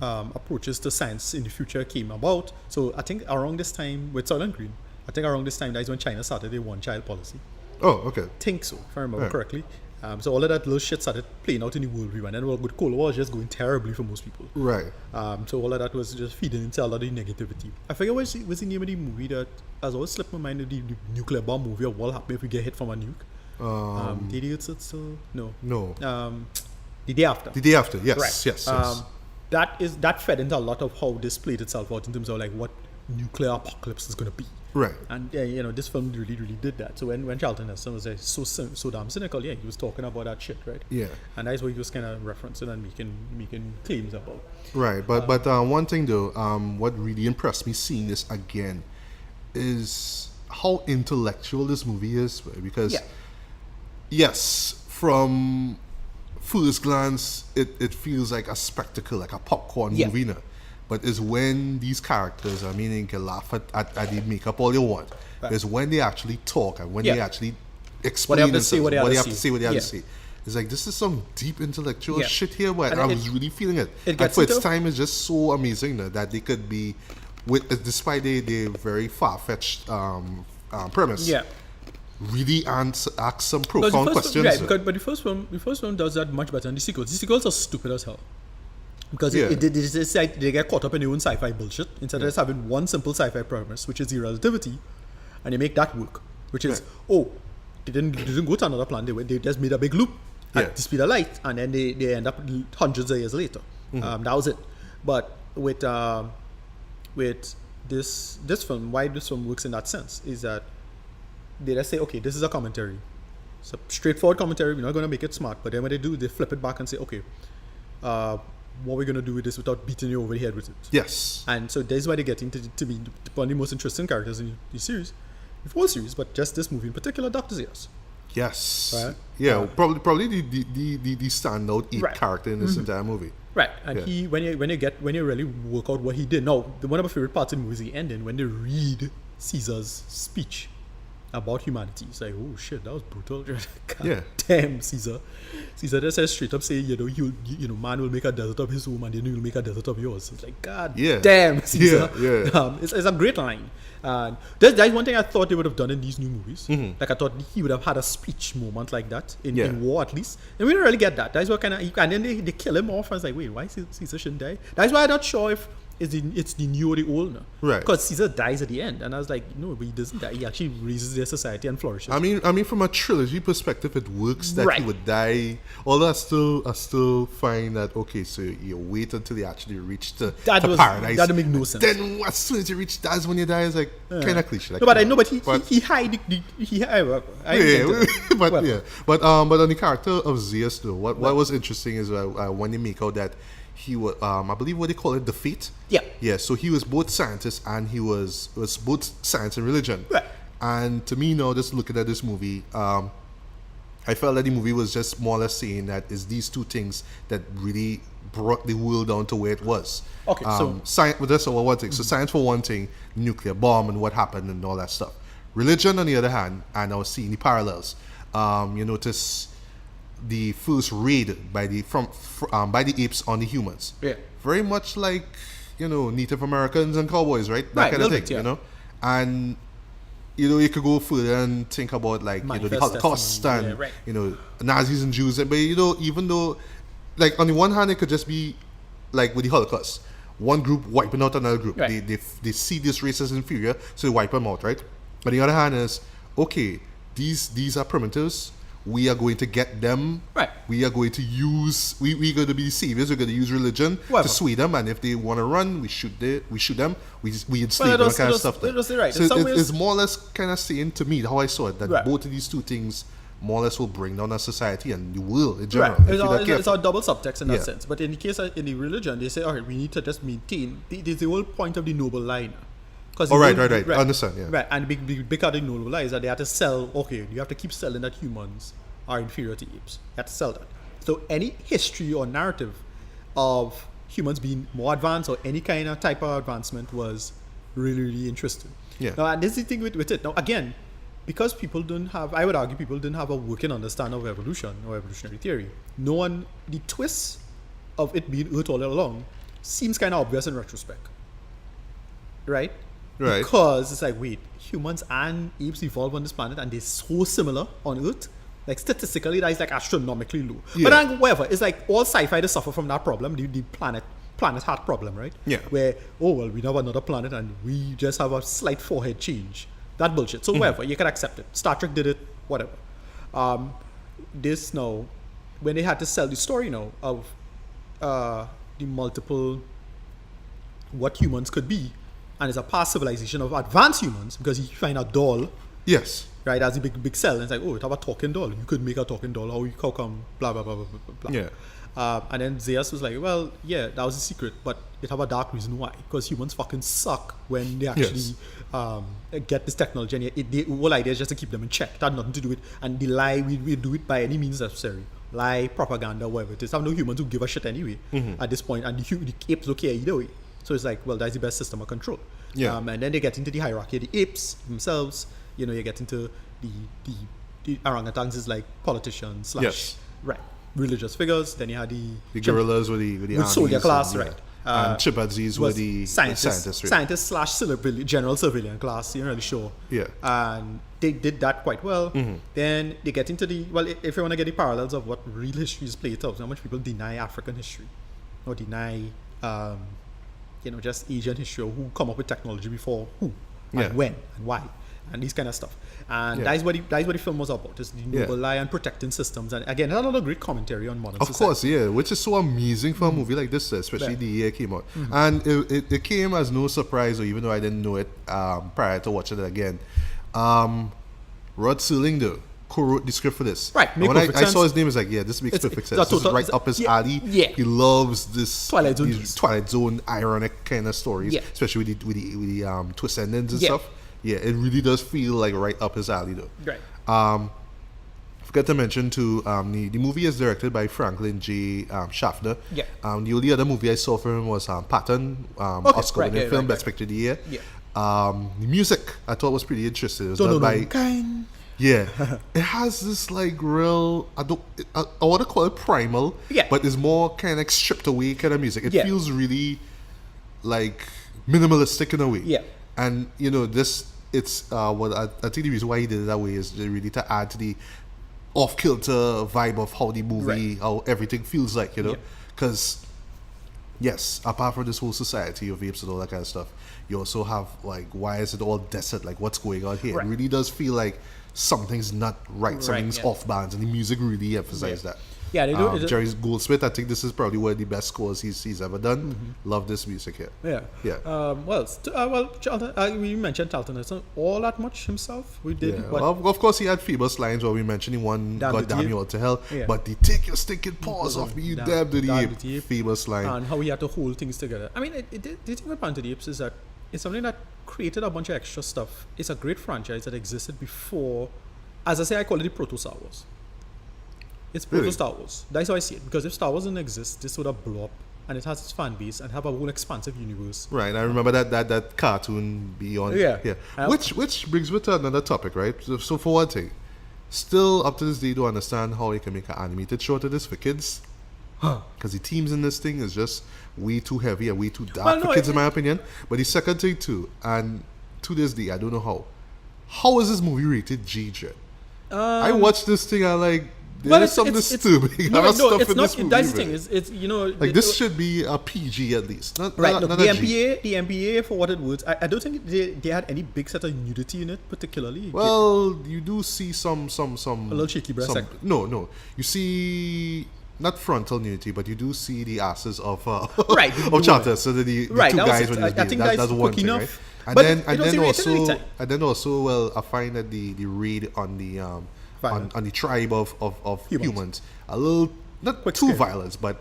approaches to science in the future came about. So I think around this time with Sword and Green, that is when China started a one-child policy. Oh, okay. Think so, if I remember correctly. So all of that little shit started playing out in the world view, and then with Cold War was just going terribly for most people. Right. So all of that was just feeding into a lot of the negativity. I forget what was the name of the movie that has always slipped my mind, the nuclear bomb movie, or what will happen if we get hit from a nuke. The Idiots still? No. The Day After. The Day After, yes. Right. Yes. That fed into a lot of how this played itself out in terms of like what nuclear apocalypse is going to be. Right. And this film really, really did that. So when Charlton Heston was like so damn cynical, he was talking about that shit, right? Yeah. And that's what he was kind of referencing and making claims about. Right. But one thing though, what really impressed me seeing this again is how intellectual this movie is, because yes, from first glance, it feels like a spectacle, like a popcorn movie now. But it's when these characters, you can laugh at the makeup all you want. Right. It's when they actually talk and when they actually explain what they have to say. It's like, this is some deep intellectual shit here, but I was really feeling it. And for its time, it's just so amazing that they could be, despite the very far-fetched premise, really ask some profound questions. Right, but the first film does that much better than the sequels. The sequels are stupid as hell. Because they get caught up in their own sci-fi bullshit instead of just having one simple sci-fi premise, which is the relativity, and they make that work. Which is, they didn't go to another planet. They just made a big loop at the speed of light, and then they end up hundreds of years later. That was it. But with this film, why this film works in that sense is that they just say, okay, this is a commentary. It's a straightforward commentary. We're not going to make it smart. But then when they do, they flip it back and say, okay, what we're going to do with this without beating you over the head with it. Yes. And so that's why they get into to be one of the most interesting characters in the series, the whole series, but just this movie in particular, Dr. Zaius. Yes. Right? Yeah, probably the standout character in this entire movie. Right. And he when you really work out what he did. Now, one of my favorite parts of the movie is the ending when they read Caesar's speech about humanity. It's like, oh shit, that was brutal. God damn, Caesar. Caesar just says straight up, say, man will make a desert of his home and then you'll make a desert of yours. It's like, God damn, Caesar. It's a great line. And that's one thing I thought they would have done in these new movies. Like I thought he would have had a speech moment like that in war at least. And we didn't really get that. That's what and then they kill him off. I was like, wait, why Caesar shouldn't die? That's why I'm not sure if it's the new or the old now. Right. Because Caesar dies at the end. And I was like, no, but he doesn't die. He actually raises their society and flourishes. I mean, from a trilogy perspective, it works that he would die. Although I still find that, okay, so you wait until they actually reach to paradise. That would make no sense. Then as soon as you reach, that's when you die. It's like kind of cliche. Like, no, but I know, but he hide. But on the character of Zaius, though, what was interesting is when they make out that he was, I believe what they call it, the Fate. Yeah. So he was both scientist and he was both science and religion. Right. And to me now, just looking at this movie, I felt that the movie was just more or less saying that it's these two things that really brought the world down to where it was. Okay. So science, that's one thing. So science for one thing, nuclear bomb and what happened and all that stuff. Religion on the other hand, and I was seeing the parallels. You notice the first raid by the apes on the humans. Yeah. Very much like, Native Americans and cowboys, right? That kind of thing, And you could go further and think about like the Holocaust and Nazis and Jews, but even though like on the one hand it could just be like with the Holocaust, one group wiping out another group. Right. They see this race as inferior, so they wipe them out, right? But the other hand is, okay, these are primitives. We are going to get them. Right. We are going to use. We're going to be the saviors. We're going to use religion to sway them. And if they want to run, we shoot them. We enslave them, kind of stuff. Right. So it's more or less kind of saying to me how I saw it that both of these two things more or less will bring down our society and the world in general. Right. It's a double subtext in that sense. But in the case of in the religion, they say, all right, we need to just maintain. There's the whole point of the noble line. Right. I understand, yeah. Right, and the big part of the noble lie is that they have to sell, you have to keep selling that humans are inferior to apes. You have to sell that. So any history or narrative of humans being more advanced or any kind of type of advancement was really, really interesting. Yeah. Now, and this is the thing with it. Now, again, because people don't have, I would argue people didn't have a working understanding of evolution or evolutionary theory. No one, the twist of it being Earth all along seems kind of obvious in retrospect. Right? Right. Because it's like, wait, humans and apes evolved on this planet and they're so similar on Earth. Like statistically, that is like astronomically low. Yeah. But then, whatever, it's like all sci-fi to suffer from that problem, the planet heart problem, right? Yeah. Where, oh, well, we have another planet and we just have a slight forehead change. That bullshit. So whatever, you can accept it. Star Trek did it, whatever. This now, when they had to sell the story now of the multiple, what humans could be, and it's a past civilization of advanced humans, because you find a doll, Yes. right, as a big cell, and it's like, oh, it have a talking doll. You could make a talking doll. How come, blah, blah, blah, blah, blah, blah. Yeah. And then Zeus was like, well, yeah, that was the secret, but it have a dark reason why. Because humans fucking suck when they actually get this technology. And the whole idea is just to keep them in check. That had nothing to do with, and the lie, we do it by any means necessary. Lie, propaganda, whatever it is. I have no humans who give a shit anyway at this point. And the apes don't care either way. So it's like, well, that's the best system of control. Yeah. And then they get into the hierarchy of the apes themselves. You know, you get into the orangutans is like politicians / Yes. right, religious figures. Then you had the gorillas with the soldier armies class, and, right? And chimpanzees were was the scientists, right? scientists / general civilian class. You're not really sure. Yeah. And they did that quite well. Mm-hmm. Then they get into the, well, if you want to get the parallels of what real history is played out, how much people deny African history or deny, just Asian history, or who come up with technology before who and when and why and these kind of stuff. And that's what the film was about. It's the noble lie and protecting systems. And again, another great commentary on modern society. Of course, yeah, which is so amazing for a movie like this, especially the year it came out. And it came as no surprise, or even though I didn't know it prior to watching it again. Rod Serling, though, co-wrote the script for this. Right, and when I saw his name, I was like, yeah, this makes perfect sense. This is right up his alley. Yeah. He loves this Twilight Zone ironic kind of stories, especially with the twist endings and stuff. Yeah, it really does feel like right up his alley, though. Right. Forgot to mention too, the movie is directed by Franklin J. Schaffner. Yeah. The only other movie I saw from him was Patton, Oscar-winning film, Best Picture of the Year. Yeah. The music I thought was pretty interesting. It was done by it has this like real, I want to call it primal, but it's more kind of like stripped away kind of music. It feels really like minimalistic in a way. Yeah. And it's I think the reason why he did it that way is really to add to the off-kilter vibe of how the movie, how everything feels like, because yes, apart from this whole society of apes and all that kind of stuff, you also have like, why is it all desert? Like, what's going on here? It really does feel like something's not right, something's off balance, and the music really emphasizes that. Yeah, they do. Jerry Goldsmith, I think this is probably one of the best scores he's ever done. Love this music here. We mentioned Charlton Heston all that much himself. We did. Yeah. Well, of course, he had famous lines where we mentioned in one, God damn you all to hell, but the take your stinking paws off me, you damn to the ape. Famous line. And how he had to hold things together. I mean, the thing with Planet of the Apes is that it's something that created a bunch of extra stuff. It's a great franchise that existed before. As I say, I call it the proto-Star Wars. It's proto-Star Wars. That's how I see it. Because if Star Wars didn't exist, this would have blown up, and it has its fan base and have a whole expansive universe. Right. I remember that cartoon Beyond. Yeah. Which brings me to another topic, right? So for one thing, still up to this day, don't understand how you can make an animated show to this for kids. Because the themes in this thing is just way too heavy and way too dark for kids, in my opinion. But the second thing too, and to this day, I don't know how. How is this movie rated G, Jet? I watched this thing, I like. There's some disturbing stuff in this movie. That's the thing. It's like this should be a PG at least. Not the MPA for what it was. I don't think they had any big set of nudity in it particularly. Well, you do see some a little shaky breast. No. You see not frontal nudity, but you do see the asses of of Charter. So the two guys when that's one thing, right? And then also, well, I find that the raid on the on the tribe of humans a little not quick too violent, but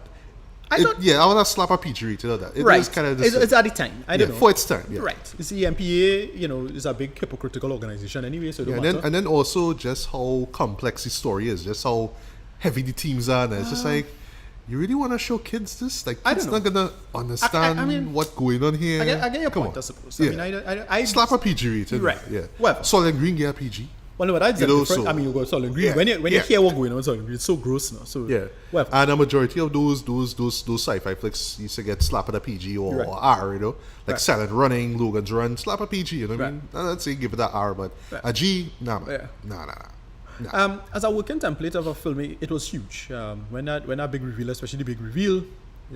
I want to slap a PG rated on that. It is kind of it's at the time. I don't know for its time. Yeah. Right. You see, MPA, is a big hypocritical organization anyway. So and then also just how complex the story is, just how heavy the themes are. And it's just like, you really want to show kids this? Like, I kids don't know. not gonna understand I mean, what's going on here. I get your Come point, on. I suppose. Yeah. I mean, I Slap a PG rated. Right. Yeah. Whatever. Solid Green get a PG. Well, no, but that's You know, different. so- I mean, you go Solid Green. Yeah, When you yeah. hear what's going on, Solid Green, it's so gross now. So Yeah. whatever. And a majority of those sci-fi flicks used to get slap at a PG or, Right. or R, you know? Like Right. Silent Running, Logan's Run, slap a PG, you know what I Right. mean? Let's say give it that R, but Right. a G, nah, man. Yeah. Nah. As a working template of a film, it was huge. When that big reveal, especially the big reveal,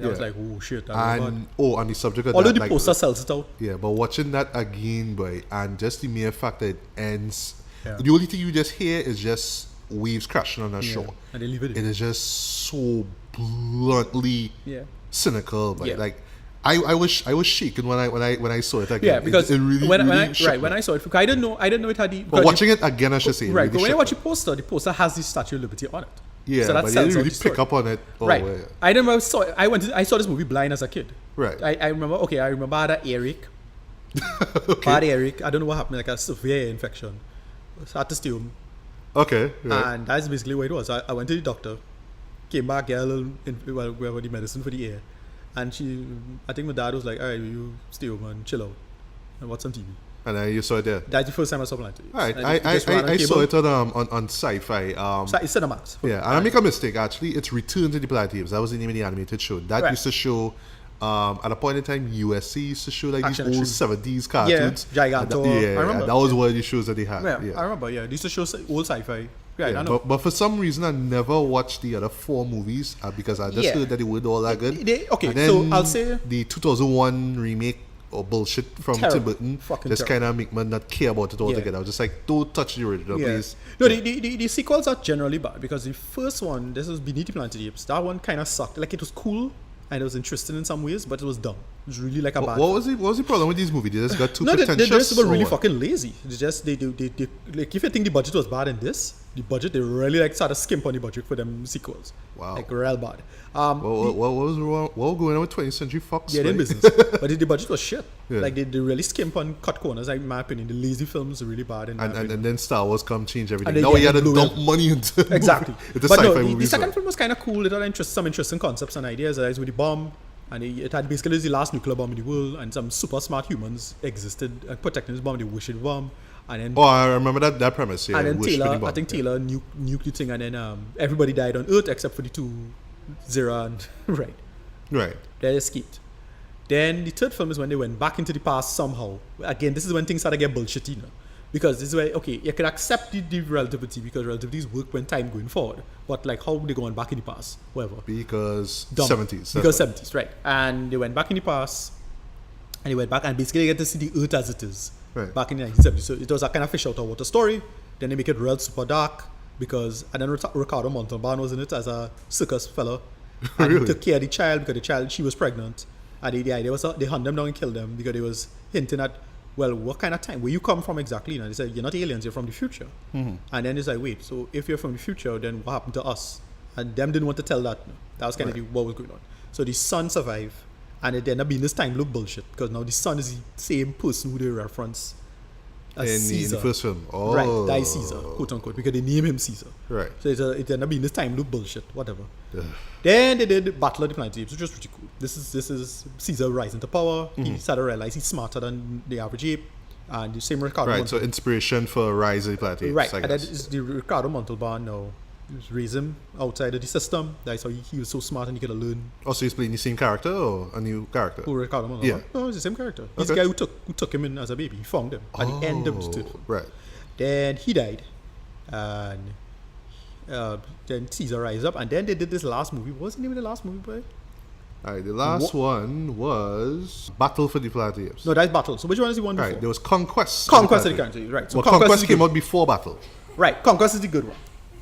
I was Yeah. like, oh shit. I don't know And, on the subject of about- Although that, the like, poster sells it out. yeah, but watching that again, boy, and just the mere fact that it ends, Yeah. the only thing you just hear is just waves crashing on that Yeah. shore. And they leave it It in. is just so bluntly Yeah. cynical, but Yeah. like I was shaking when I saw it again. Yeah, because it really, when really shook me. I saw it, I didn't know it had the. But watching it again, I should say, it Right, really but when I shook watch me. the poster has the Statue of Liberty on it. Yeah, so that but they sells didn't out really the story. pick up on it. Oh, Right. yeah. I remember I saw this movie blind as a kid. Right. I remember I remember I had a earache. Bad earache. I don't know what happened, like a severe infection. So I had to stay home. Okay. Right. And that's basically what it was. I went to the doctor, came back, get a little whatever the medicine for the ear. And I think my dad was like, all right, you stay home and chill out and watch some TV. And then you saw it there. That's the first time I saw Planet All right. And I it just ran I saw cable. it on sci-fi. It's Cinemax. Yeah, and I make a mistake actually. It's Return to the Planet Apes. That was the name of the animated show. That Right. used to show at a point in time USC used to show like Action these old Extreme. 70s cartoons. Gigantor. Yeah, I remember. that was one of the shows that they had. Yeah, Yeah. I remember. Yeah, these used to show old sci-fi. Right, Yeah, I know. but for some reason I never watched the other 4 movies because I just Yeah. heard that they weren't all that good. Okay, And then so I'll say the 2001 remake or bullshit from Terrible. Tim Burton Fucking just kind of make me not care about it altogether. Yeah. I was just like, don't touch the original, yeah. please. No, the sequels are generally bad because the first one, this was Beneath the Planet of the Apes. That one kind of sucked. Like it was cool and it was interesting in some ways, but it was dumb. It was really like a bad. What was the problem with these movies? They just got too No, they pretentious. just were or really what? fucking lazy. They like if you think the budget was bad in this, the budget they really like started skimp on the budget for them sequels. Wow. Like real bad. What was wrong? What was going on with 20th Century Fox? Yeah, they're in right? business. But the budget was shit. Yeah. Like they really skimp on cut corners. Like, in my opinion, the lazy films are really bad. In my and opinion. then Star Wars come change everything. And then, Now we yeah, had to they blew dump it. money into Exactly. into But sci-fi no, the movies. second film was kind of cool. It had some interesting concepts and ideas. Like with the bomb, and it had basically the last nuclear bomb in the world, and some super smart humans existed protecting this bomb. They wished it bomb, and then Oh, I remember that premise. Yeah, and then Wish for the Taylor, Bomb. I think Taylor nuked the thing, and then everybody died on Earth except for the two Zera and right. Right. They escaped. Then the third film is when they went back into the past somehow. Again, this is when things started to get bullshitty now. Because this is where, okay, you can accept the relativity because relativities work when time going forward. But like how they going back in the past, whatever. Because Dumb. 70s. Because 70s, right. And they went back in the past and they went back and basically get to see the Earth as it is. Right. Back in the 1970s. So it was a kind of fish out of water story. Then they make it real super dark because, and then Ricardo Montalban was in it as a circus fella. And Really? he took care of the child because she was pregnant. And the idea was they hunt them down and kill them because they was hinting at, well, what kind of time? Where you come from exactly? And they said, you're not aliens, you're from the future. Mm-hmm. And then it's like, wait, so if you're from the future, then what happened to us? And them didn't want to tell that. No. That was kind of what was going on. So the son survived. And it ended up being this time loop bullshit because now the son is the same person who they reference as in Caesar. the first film. Oh. Right, that is Caesar, quote unquote, because they name him Caesar. Right. So it ended up being this time loop bullshit, whatever. Ugh. Then they did Battle of the Planet of the Apes, which was pretty cool. This is Caesar rising to power. He started to realize he's smarter than the average ape. And the same Ricardo Right, so inspiration for Rise of the Planet Apes, right, I and then guess. is the Ricardo Montalban now raised him outside of the system. That's how he was so smart and he could have learned. Also, he's playing the same character or a new character? Who Ricardo Montalban? Yeah. No, it's the same character. He's Okay. the guy who took him in as a baby. He found him at the end of the third film. Right. Then he died, and then Caesar rise up, and then they did this last movie. What was the name of the last movie, boy? All right, the last one was Battle for the Planet Apes. No, that's Battle. So which one is the one All before? right, there was Conquest. Conquest of the Planet Apes, right? So Well, Conquest Conquest is the came good- out before Battle. Right, Conquest is the good one.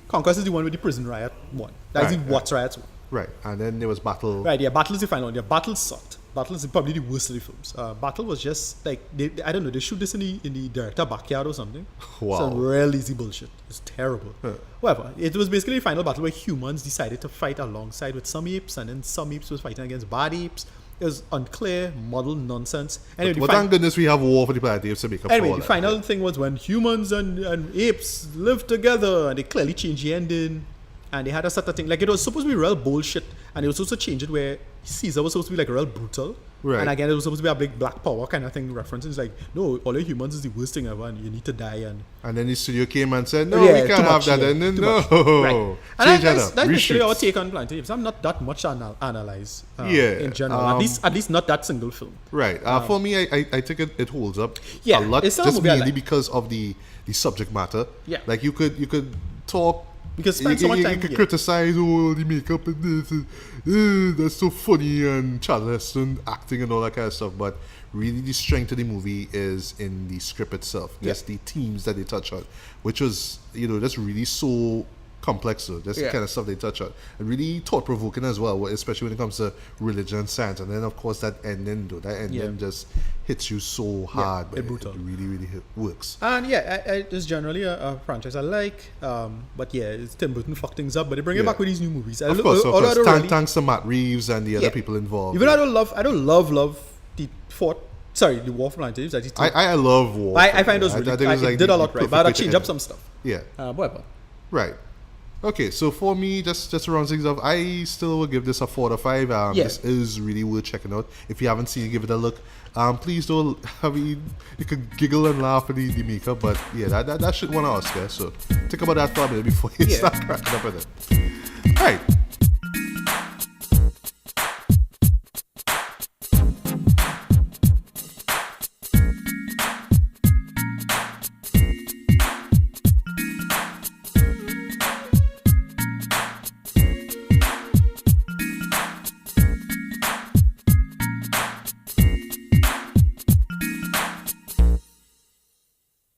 Conquest is the one with the prison riot one. That's Right, the right. Watts riots one. Right, and then there was Battle. Right, yeah, Battle is the final one. Yeah, Battle sucked. Battle is probably the worst of the films. Battle was just like I don't know. They shoot this in the director backyard or something. Wow. Some real easy bullshit. It's terrible. Huh. Whatever. It was basically a final battle where humans decided to fight alongside with some apes, and then some apes was fighting against bad apes. It was unclear, model nonsense. Anyway, But thank goodness we have War for the Planet Apes to make up for Anyway, all the that. final thing was when humans and apes live together, and they clearly changed the ending. and they had a certain thing, like it was supposed to be real bullshit, and it was also changed it where Caesar was supposed to be like real brutal. Right. And again, it was supposed to be a big black power kind of thing reference. It's like, no, all your humans is the worst thing ever, and you need to die. And then the studio came and said, no, Yeah, we can't too have much, that. yeah, And then, too no. much. Right. And Change that's basically our Reshoots. take on Planet of the Apes. I'm not that much analyze Yeah, in general. At least not that single film. Right. For me, I think it holds up Yeah, a lot. it's not a Just movie I mainly like. because of the subject matter. Yeah. Like you could talk. You could spend so much time. You could Yeah. criticize all the makeup and this. That's so funny and Charleston acting and all that kind of stuff. But really, the strength of the movie is in the script itself. Just the themes that they touch on, which was just really so complex. So that's the Yeah. kind of stuff they touch on, and really thought provoking as well, especially when it comes to religion and science. And then of course that ending just hits you so hard, but it's brutal. it really works. And yeah, it's generally a franchise I like. But yeah, it's Tim Burton fucked things up, but they bring it back with these new movies. Of course. Although I don't really- Thanks to Matt Reeves and the other Yeah. people involved. Even though I don't love the the War of Planet of the Apes. I love War. I find those really. I think it was like did the a lot right, perfect but I way to changed up end some stuff. it. Yeah. Whatever. Right. Okay, so for me, just to round things off, I still will give this a 4 out of 5. Yeah. This is really worth checking out. If you haven't seen it, give it a look. Please don't. I mean, you could giggle and laugh at the makeup, but yeah, that shit won an Oscar. So think about that for a minute before you Yeah. start cracking up with it. All right.